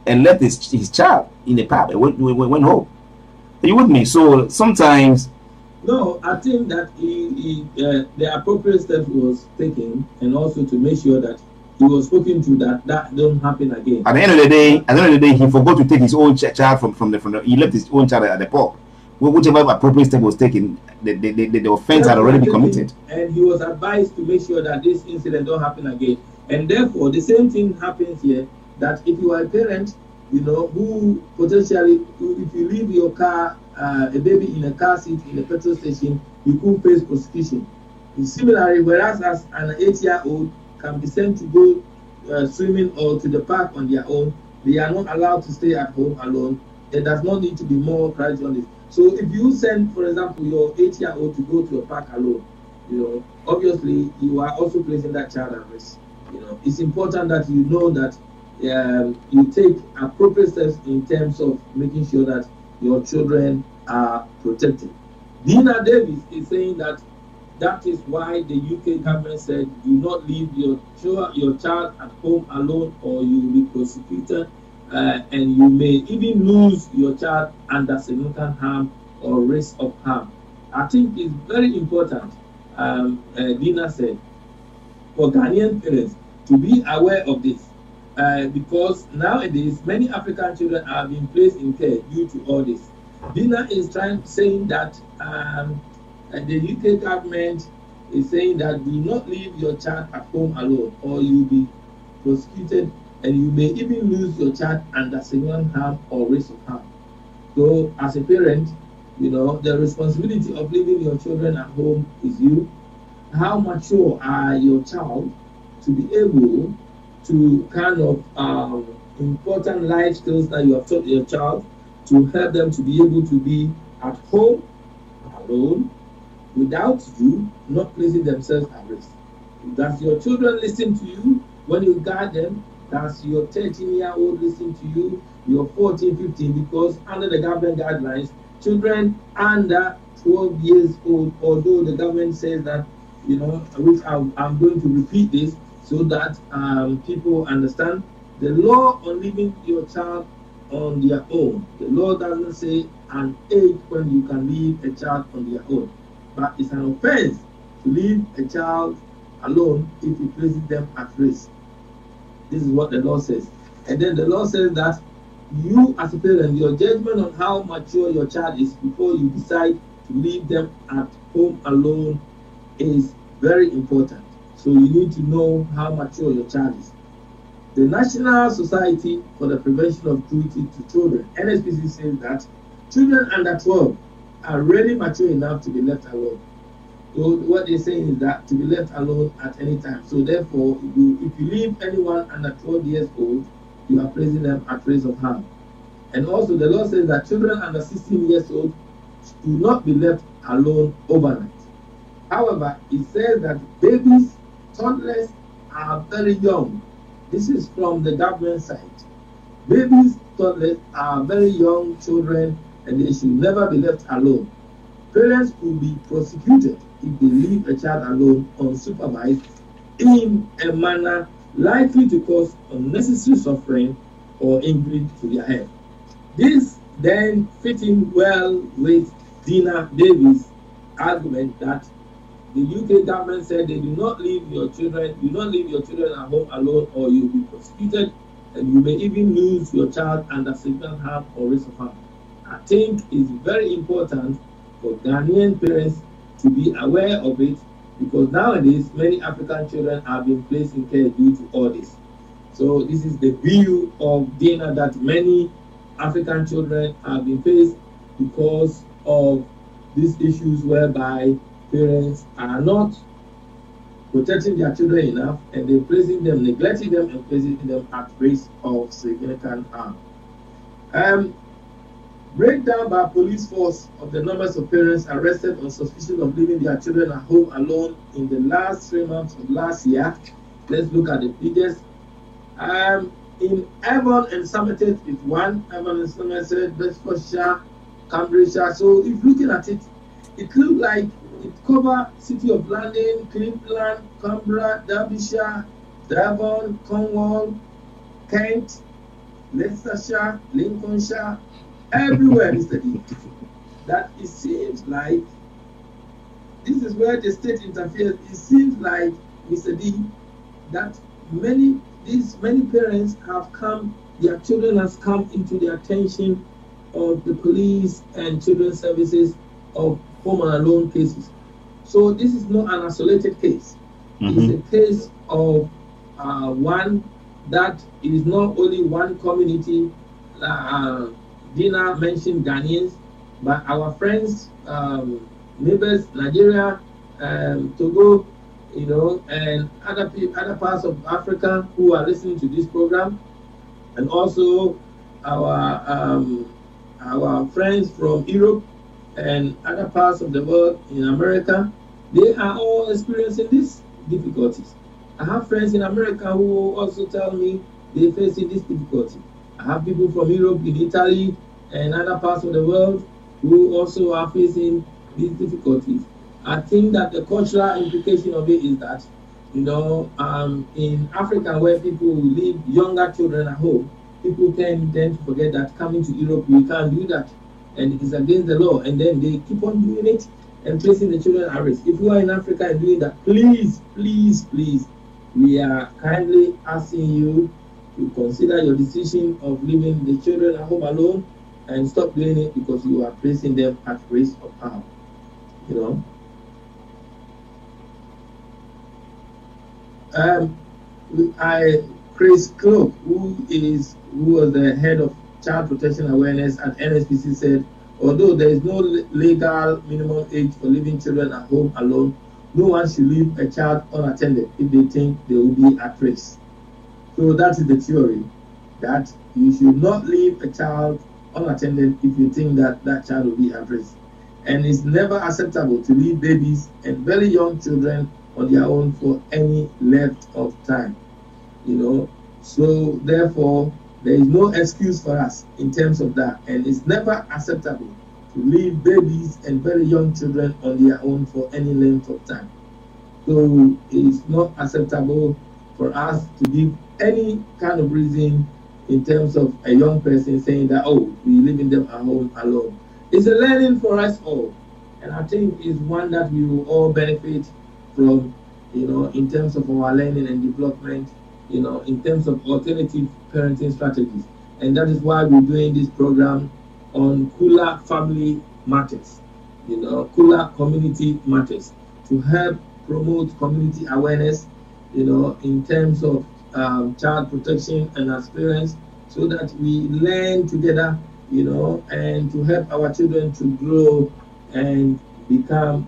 and left his child in the pub and went home. Are you with me? So sometimes. No, I think that the appropriate steps was taken, and also to make sure that he was spoken to that don't happen again. At the end of the day, he forgot to take his own child from the. He left his own child at the pub. Whichever appropriate step was taken, the offense had already been committed. And he was advised to make sure that this incident don't happen again. And therefore, the same thing happens here. That if you are a parent, who potentially, if you leave your car, a baby in a car seat in a petrol station, you could face prosecution. Similarly, whereas as an 8-year-old can be sent to go swimming or to the park on their own, they are not allowed to stay at home alone. There does not need to be more clarity on this. So if you send, for example, your 8-year-old to go to a park alone, obviously you are also placing that child at risk. It's important that you know that you take appropriate steps in terms of making sure that your children are protected. Dina Davis is saying that is why the UK government said do not leave your child at home alone, or you will be prosecuted, and you may even lose your child under significant harm or risk of harm. I think it's very important, Dina said, for Ghanaian parents to be aware of this. Because nowadays many African children are being placed in care due to all this. Dina is saying that the UK government is saying that do not leave your child at home alone, or you'll be prosecuted, and you may even lose your child under significant harm or risk of harm. So as a parent, the responsibility of leaving your children at home is you. How mature are your child to be able to kind of important life skills that you have taught your child to help them to be able to be at home alone without you not placing themselves at risk. Does your children listen to you when you guide them? Does your 13-year-old listen to you, your 14, 15? Because under the government guidelines, children under 12 years old, although the government says that, you know, which I'm going to repeat this so that people understand, the law on leaving your child on their own, the law doesn't say an age when you can leave a child on their own, but it's an offense to leave a child alone if it places them at risk. This is what the law says. And then the law says that you as a parent, your judgment on how mature your child is before you decide to leave them at home alone is very important. So you need to know how mature your child is. The National Society for the Prevention of Cruelty to Children, NSPC, says that children under 12 are really mature enough to be left alone. So what they're saying is that to be left alone at any time. So therefore, if you leave anyone under 12 years old, you are placing them at risk of harm. And also the law says that children under 16 years old do not be left alone overnight. However, it says that babies, toddlers are very young. This is from the government side. Babies, toddlers are very young children and they should never be left alone. Parents will be prosecuted if they leave a child alone unsupervised in a manner likely to cause unnecessary suffering or injury to their health. This then fits in well with Dina Davis' argument that the UK government said they do not leave your children at home alone, or you'll be prosecuted and you may even lose your child under significant harm or risk of harm. I think it's very important for Ghanaian parents to be aware of it, because nowadays many African children have been placed in care due to all this. So this is the view of Dana, that many African children have been faced because of these issues whereby parents are not protecting their children enough and they're placing them, neglecting them and placing them at risk of significant harm. Breakdown by police force of the numbers of parents arrested on suspicion of leaving their children at home alone in the last 3 months of last year. Let's look at the figures. In Avon and Somerset is one, Avon and Somerset, Bedfordshire, Cambridgeshire. So if looking at it, it looks like it covers City of London, Cleveland, Canberra, Derbyshire, Devon, Cornwall, Kent, Leicestershire, Lincolnshire, everywhere, Mr. D. That it seems like this is where the state interferes. It seems like, Mr. D, that many parents have come, their children has come into the attention of the police and children's services of home and alone cases. So this is not an isolated case. It's a case of one that is not only one community. Dina mentioned Ghanaians, but our friends, neighbors, Nigeria, Togo, you know, and other parts of Africa who are listening to this program, and also our friends from Europe and other parts of the world in America, they are all experiencing these difficulties. I have friends in America who also tell me they're facing this difficulty. I have people from Europe, in Italy, and other parts of the world who also are facing these difficulties. I think that the cultural implication of it is that, you know, in Africa where people leave younger children at home, people tend to forget that coming to Europe, you can't do that, and it is against the law, and then they keep on doing it and placing the children at risk. If you are in Africa and doing that, please, please, please, we are kindly asking you to consider your decision of leaving the children at home alone and stop doing it, because you are placing them at risk of harm. You know. Chris Cloak, who was the head of child protection awareness at NSPC, said, although there is no legal minimum age for leaving children at home alone, no one should leave a child unattended if they think they will be at risk. So that is the theory, that you should not leave a child unattended if you think that that child will be at risk. And it's never acceptable to leave babies and very young children on their own for any length of time. So therefore there is no excuse for us in terms of that, and it's never acceptable to leave babies and very young children on their own for any length of time. So it's not acceptable for us to give any kind of reason in terms of a young person saying that, oh, we're leaving them at home alone. It's a learning for us all, and I think it's one that we will all benefit from, in terms of our learning and development, in terms of alternative parenting strategies. And that is why we're doing this program on cooler family matters, cooler community matters, to help promote community awareness, in terms of child protection and experience, so that we learn together, and to help our children to grow and become,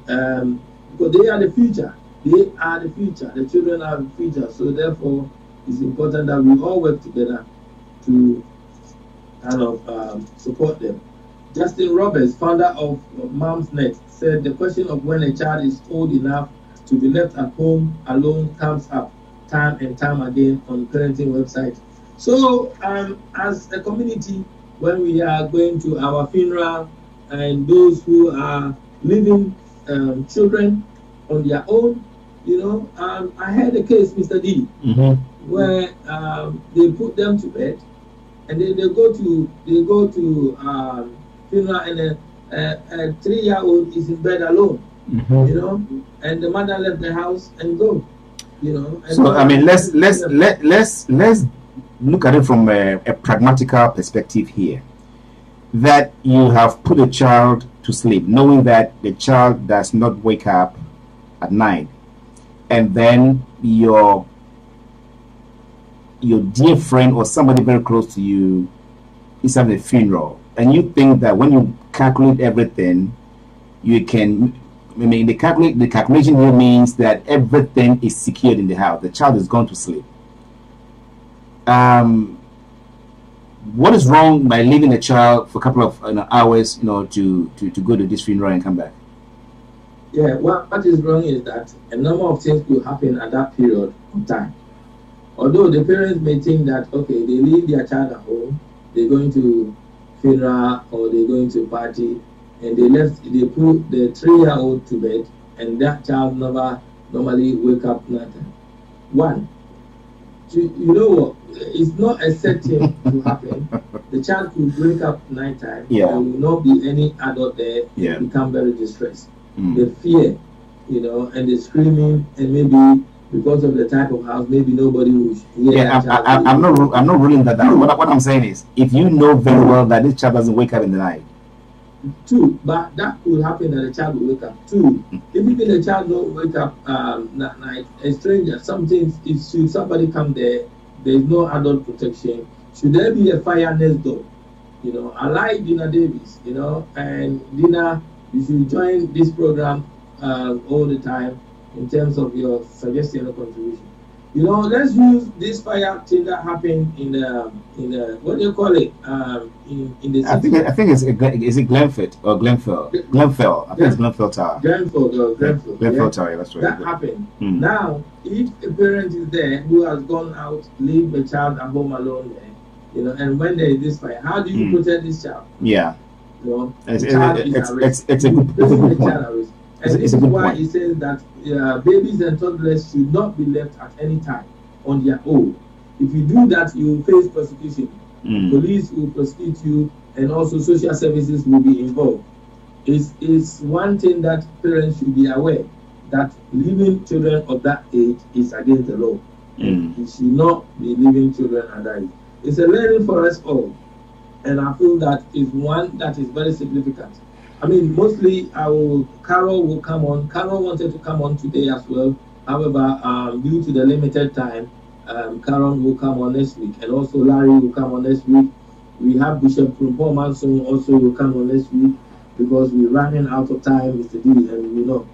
because they are the future. They are the future. The children are the future. So therefore, it's important that we all work together to kind of support them. Justin Roberts, founder of Mom's Net, said the question of when a child is old enough to be left at home alone comes up time and time again on parenting websites. So as a community, when we are going to our funeral and those who are leaving children on their own, I had a case, Mr. D, where they put them to bed, and then they go to funeral, and a 3-year-old is in bed alone, and the mother left the house and go, And so I mean, let's look at it from a pragmatical perspective here. That you have put a child to sleep, knowing that the child does not wake up at night, and then your dear friend or somebody very close to you is having a funeral, and you think that when you calculate everything, you can. I mean, the calculation here means that everything is secured in the house. The child is gone to sleep. What is wrong by leaving a child for a couple of hours, to go to this funeral and come back? Yeah, what is wrong is that a number of things will happen at that period of time. Although the parents may think that, okay, they leave their child at home, they're going to funeral or they're going to party, and they put the 3-year-old to bed, and that child never normally wake up nothing. One, it's not a set thing to happen. The child could wake up nighttime. Yeah. There will not be any adult there. Yeah. Become very distressed. The fear, and the screaming, and maybe because of the type of house, maybe nobody will hear that child. I'm not ruling that down. What I'm saying is, if you know very well that this child doesn't wake up in the night. Two, but that could happen that the child will wake up. Two, if even the child don't wake up that night, a stranger, should somebody come there is no adult protection. Should there be a fire next door? I like Dina Davis, and Dina, you should join this program all the time in terms of your suggestion or contribution. Let's use this fire thing that happened in the what do you call it? In the city. I think is it Glenfield or Glenfell? Glenfell. I think it's Glenfell Tower. Glenfell Tower. That's right. That happened. Now, if a parent is there who has gone out, leave the child at home alone there, and when there is this fire, how do you protect this child? Yeah. It's a good point. And this is why it says that babies and toddlers should not be left at any time on their own. If you do that, you will face prosecution. Police will prosecute you, and also social services will be involved. It's one thing that parents should be aware, that leaving children of that age is against the law. You should not be leaving children at that age. It's a learning for us all, and I feel that is one that is very significant. I mean, mostly Carol will come on. Carol wanted to come on today as well. However, due to the limited time, Carol will come on next week, and also Larry will come on next week. We have Bishop Paul Manson also will come on next week, because we're running out of time, Mr. D, and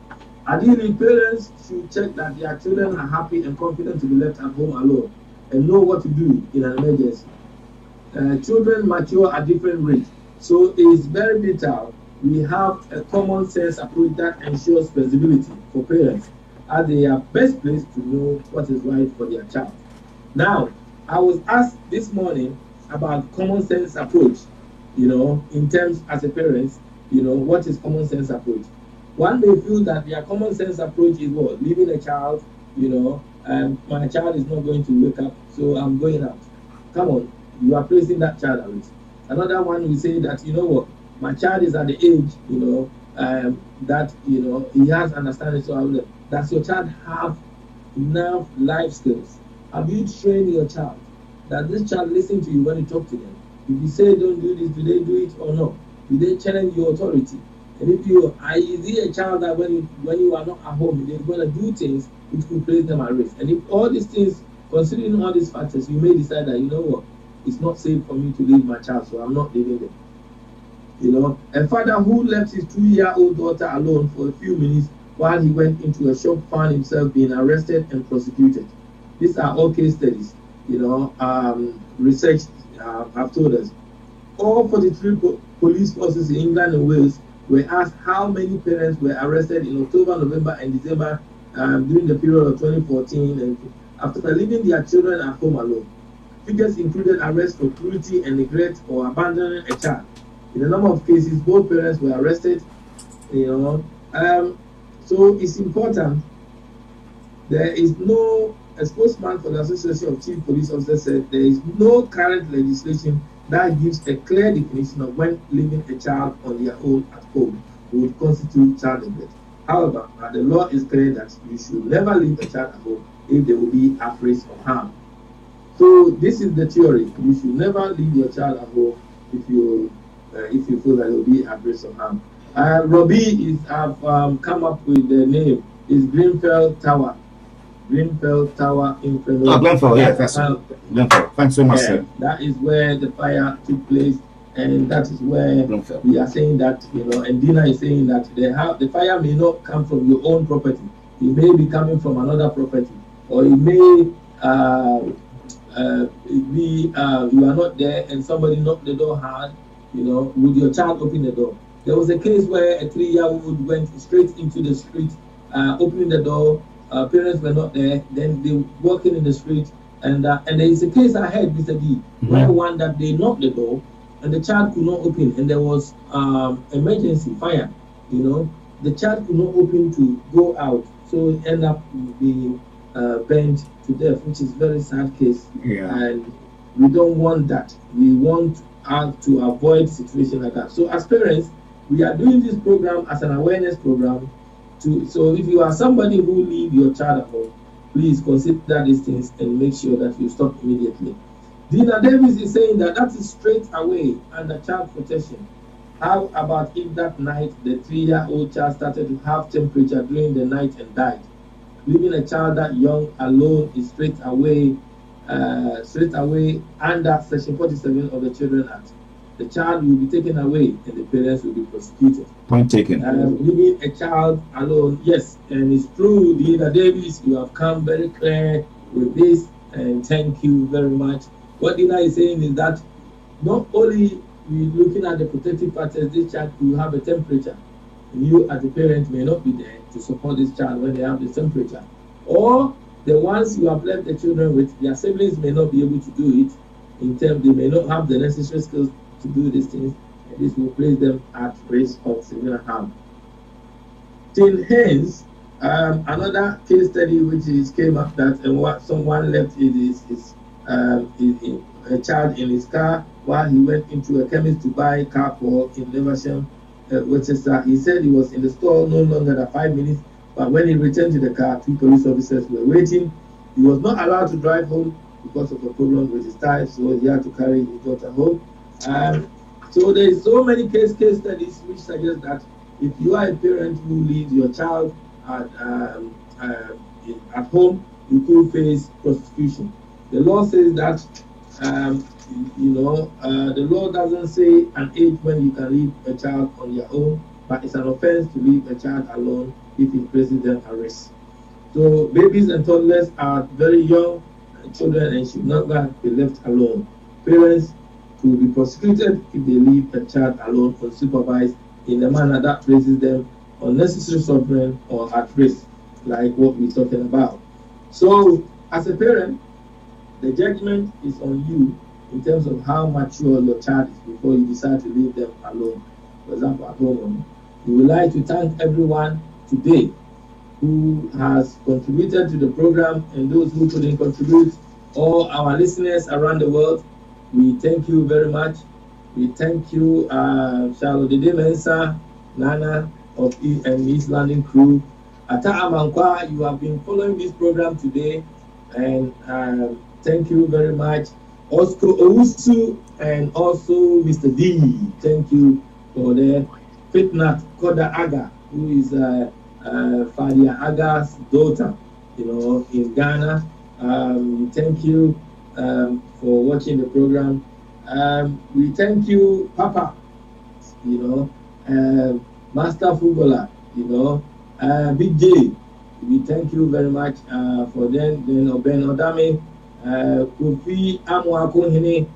ideally, parents should check that their children are happy and confident to be left at home alone. and know what to do in an emergency. Children mature at different rates, so it is very vital we have a common sense approach that ensures flexibility for parents, as they are best placed to know what is right for their child. Now, I was asked this morning about common sense approach, in terms as a parent, what is common sense approach? One may feel that their common sense approach is what? Leaving a child, my child is not going to wake up, so I'm going out. Come on, you are placing that child at risk. Another one will say that, my child is at the age, that, he has understanding, so does your child have enough life skills? Have you trained your child? Does this child listen to you when you talk to them? If you say don't do this, do they do it or not? Do they challenge your authority? And if is he a child that when you are not at home, they're going to do things which could place them at risk? And if all these things, considering all these factors, you may decide that, it's not safe for me to leave my child, so I'm not leaving them. A father who left his 2-year-old daughter alone for a few minutes while he went into a shop found himself being arrested and prosecuted. These are all case studies, research have told us. All 43 police forces in England and Wales were asked how many parents were arrested in October, November, and December during the period of 2014 and after leaving their children at home alone. Figures included arrests for cruelty and neglect or abandoning a child. In a number of cases, both parents were arrested. So it's important. There is no, a spokesman for the Association of Chief Police Officers said there is no current legislation that gives a clear definition of when leaving a child on their own at home would constitute child neglect. However, the law is clear that you should never leave a child at home if they will be at risk of harm. So this is the theory. You should never leave your child at home if you feel that they will be at risk of harm. Robbie have come up with the name. Is Greenfield Tower. Greenfield Tower in Fremont. Oh, Glenfell, yeah, that's Glenfell. Thanks so much, sir. That is where the fire took place, and that is where Glenfell. We are saying that, and Dina is saying that the fire may not come from your own property. It may be coming from another property, or it may be you are not there and somebody knocked the door hard, would your child open the door? There was a case where a 3-year-old went straight into the street, opening the door. Parents were not there. Then they were walking in the street, and there is a case I heard, Mr. D, where one that they knocked the door, and the child could not open, and there was emergency fire. The child could not open to go out, so it ended up being burned to death, which is a very sad case. Yeah. And we don't want that. We want to avoid situations like that. So as parents, we are doing this program as an awareness program. So if you are somebody who leave your child at home, please consider these things and make sure that you stop immediately. Dina Davis is saying that is straight away under child protection. How about if that night the 3-year-old child started to have temperature during the night and died? Leaving a child that young alone is straight away under Section 47 of the Children Act. The child will be taken away and the parents will be prosecuted. Point taken. Leaving a child alone, yes, and it's true, Dina Davis, you have come very clear with this, and thank you very much. What Dina is saying is that not only we looking at the protective factors, this child will have a temperature, and you as a parent may not be there to support this child when they have the temperature. Or the ones you have left the children with, their siblings may not be able to do it. They may not have the necessary skills to do these things, and this will place them at risk of severe harm. Till hence, another case study which came up that someone left a child in his car while he went into a chemist to buy car for in Leversham, Worcester. He said he was in the store no longer than 5 minutes, but when he returned to the car, 2 police officers were waiting. He was not allowed to drive home because of a problem with his tires, so he had to carry his daughter home. So there is so many case studies which suggest that if you are a parent who leaves your child at home, you could face prosecution. The law says that the law doesn't say an age when you can leave a child on your own, but it's an offense to leave a child alone if it places them at risk. So babies and toddlers are very young, children and should never be left alone. Parents could be prosecuted if they leave a child alone unsupervised in a manner that places them unnecessary suffering or at risk, like what we're talking about. So, as a parent, the judgment is on you in terms of how mature your child is before you decide to leave them alone. For example, at home, we would like to thank everyone today who has contributed to the program and those who couldn't contribute, all our listeners around the world. We thank you very much. We thank you, Charlotte Dede Mensa, Nana and East London crew. Ata Amankwa, you have been following this program today, and thank you very much. Oscar Owusu and also Mr. D, thank you for the Fitnat Koda Aga, who is Fadia Aga's daughter, in Ghana. Thank you for watching the program. We thank you, Papa, Master Fugola, Big J. We thank you very much for them. Then Ben Odame, Kofi Amwakunhine,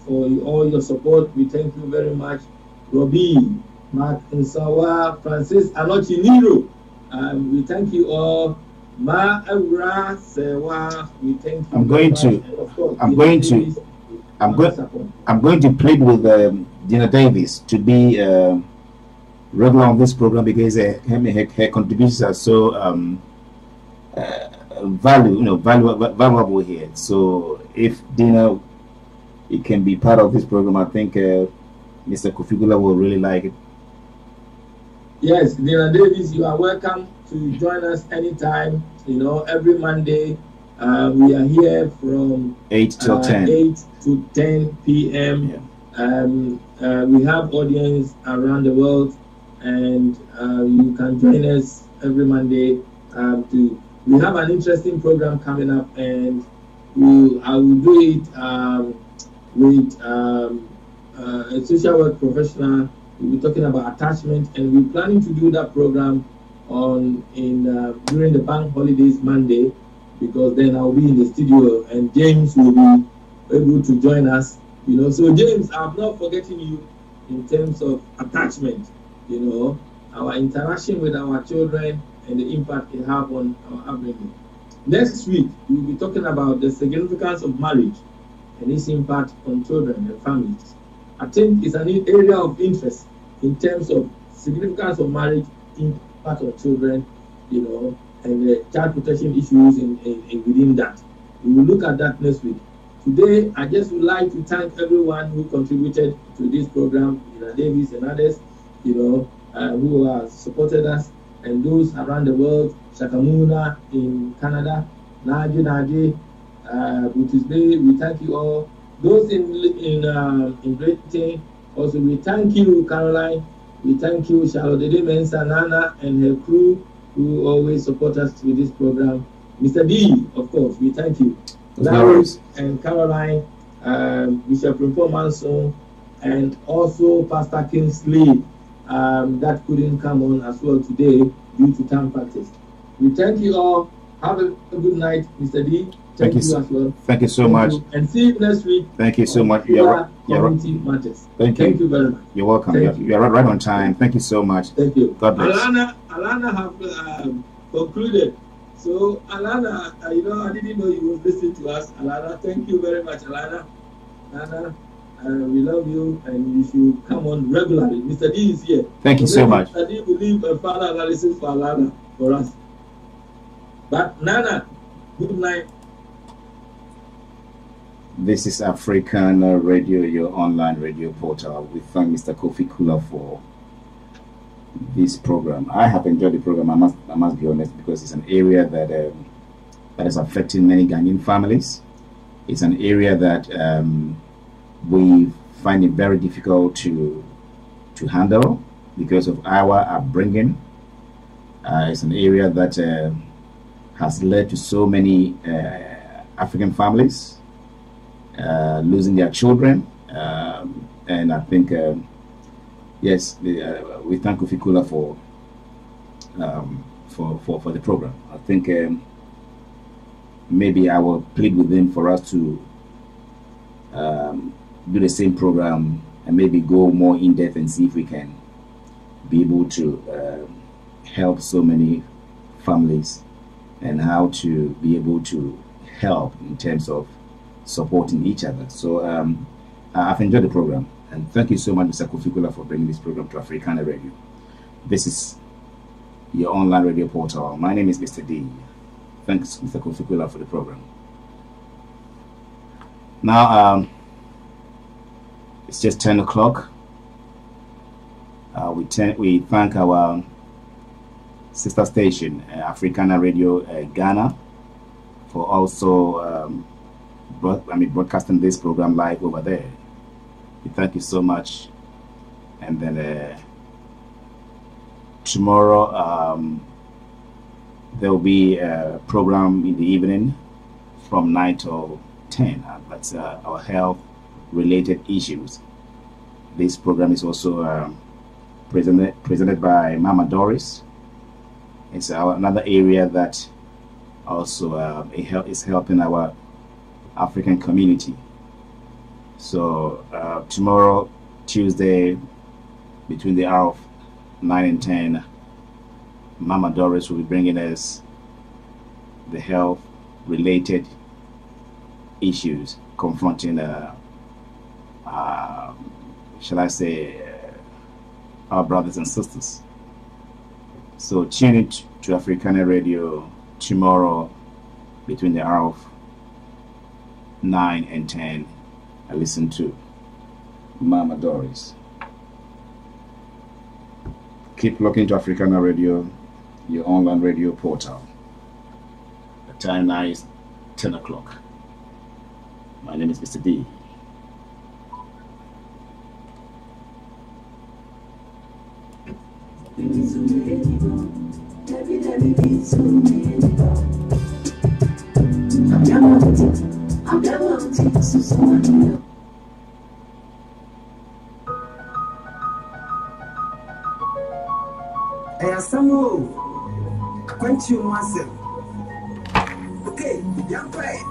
for all your support. We thank you very much. Robbie, Mark Nsawa, Francis Anochi Niro. We thank you all. Ma Awura Sewa, we thank you. I'm going to plead with Dina Davis to be regular on this program because her contributions are so valuable here. So if Dina it can be part of this program, I think Mr. Kofigula will really like it. Yes, Dina Davis, you are welcome to join us anytime. Every Monday we are here from 8 till 10. 8 to 10 p.m. Yeah. We have audience around the world, and you can join us every Monday. We have an interesting program coming up, and I will do it with a social work professional. We'll be talking about attachment, and we're planning to do that program during the bank holidays Monday, because then I'll be in the studio and James will be able to join us. So James, I'm not forgetting you in terms of attachment. Our interaction with our children and the impact it have on our upbringing. Next week we'll be talking about the significance of marriage and its impact on children and families. I think it's an area of interest in terms of significance of marriage, impact on children, and the child protection issues in within that. We will look at that next week. Today, I just would like to thank everyone who contributed to this program, Davis and others, who have supported us, and those around the world, Shakamuna in Canada, Naji, Butis Bay, we thank you all. Those in Britain, also we thank you, Caroline. We thank you, Charlotte Dede Mensa, Nana, and her crew who always support us with this program. Mr. D, of course, we thank you. Larry and Caroline, Bishop Rimpo Manson, and also Pastor Kingsley, that couldn't come on as well today due to time practice. We thank you all. Have a good night, Mr. D. Thank you as well. Thank you so much. And see you next week. Thank you so much. Community matters. Thank you very much. You're welcome. You're right on time. Thank you so much. Thank you. God bless. Alana have concluded. So Alana, I didn't know you would listen to us. Alana, thank you very much, Alana. Alana, we love you, and you should come on regularly. Mr. D is here. Thank you so much. Mr. D will leave a further analysis for Alana for us. But Nana, good night. This is Africanna Radio, your online radio portal. We thank Mr. Kofi Kula for this program. I have enjoyed the program, I must be honest, because it's an area that is affecting many Ghanaian families. It's an area that we find it very difficult to handle because of our upbringing. It's an area that has led to so many African families losing their children, and I think yes, we thank Kofi Kula for the program. I think maybe I will plead with him for us to do the same program and maybe go more in depth and see if we can be able to help so many families and how to be able to help in terms of supporting each other. So I've enjoyed the program, and thank you so much, Mr. Kofi Kula, for bringing this program to Africanna Radio. This is your online radio portal. My name is Mr. D. Thanks, Mr. Kofi Kula, for the program. Now, it's just 10 o'clock. We thank our sister station, Africanna Radio Ghana, for also broadcasting this program live over there. We thank you so much. And then tomorrow there will be a program in the evening from 9 till 10. That's our health related issues. This program is also presented by Mama Doris. It's another area that also is helping our African community. So tomorrow, Tuesday, between the hour of 9 and 10, Mama Doris will be bringing us the health related issues confronting shall I say our brothers and sisters. So tune in to Africanna Radio tomorrow between the hour of 9 and 10 and listen to Mama Doris. Keep looking to Africanna Radio, your online radio portal. The time now is 10 o'clock. My name is Mr. D. Hey, Samuel, quench you myself. Okay, young play.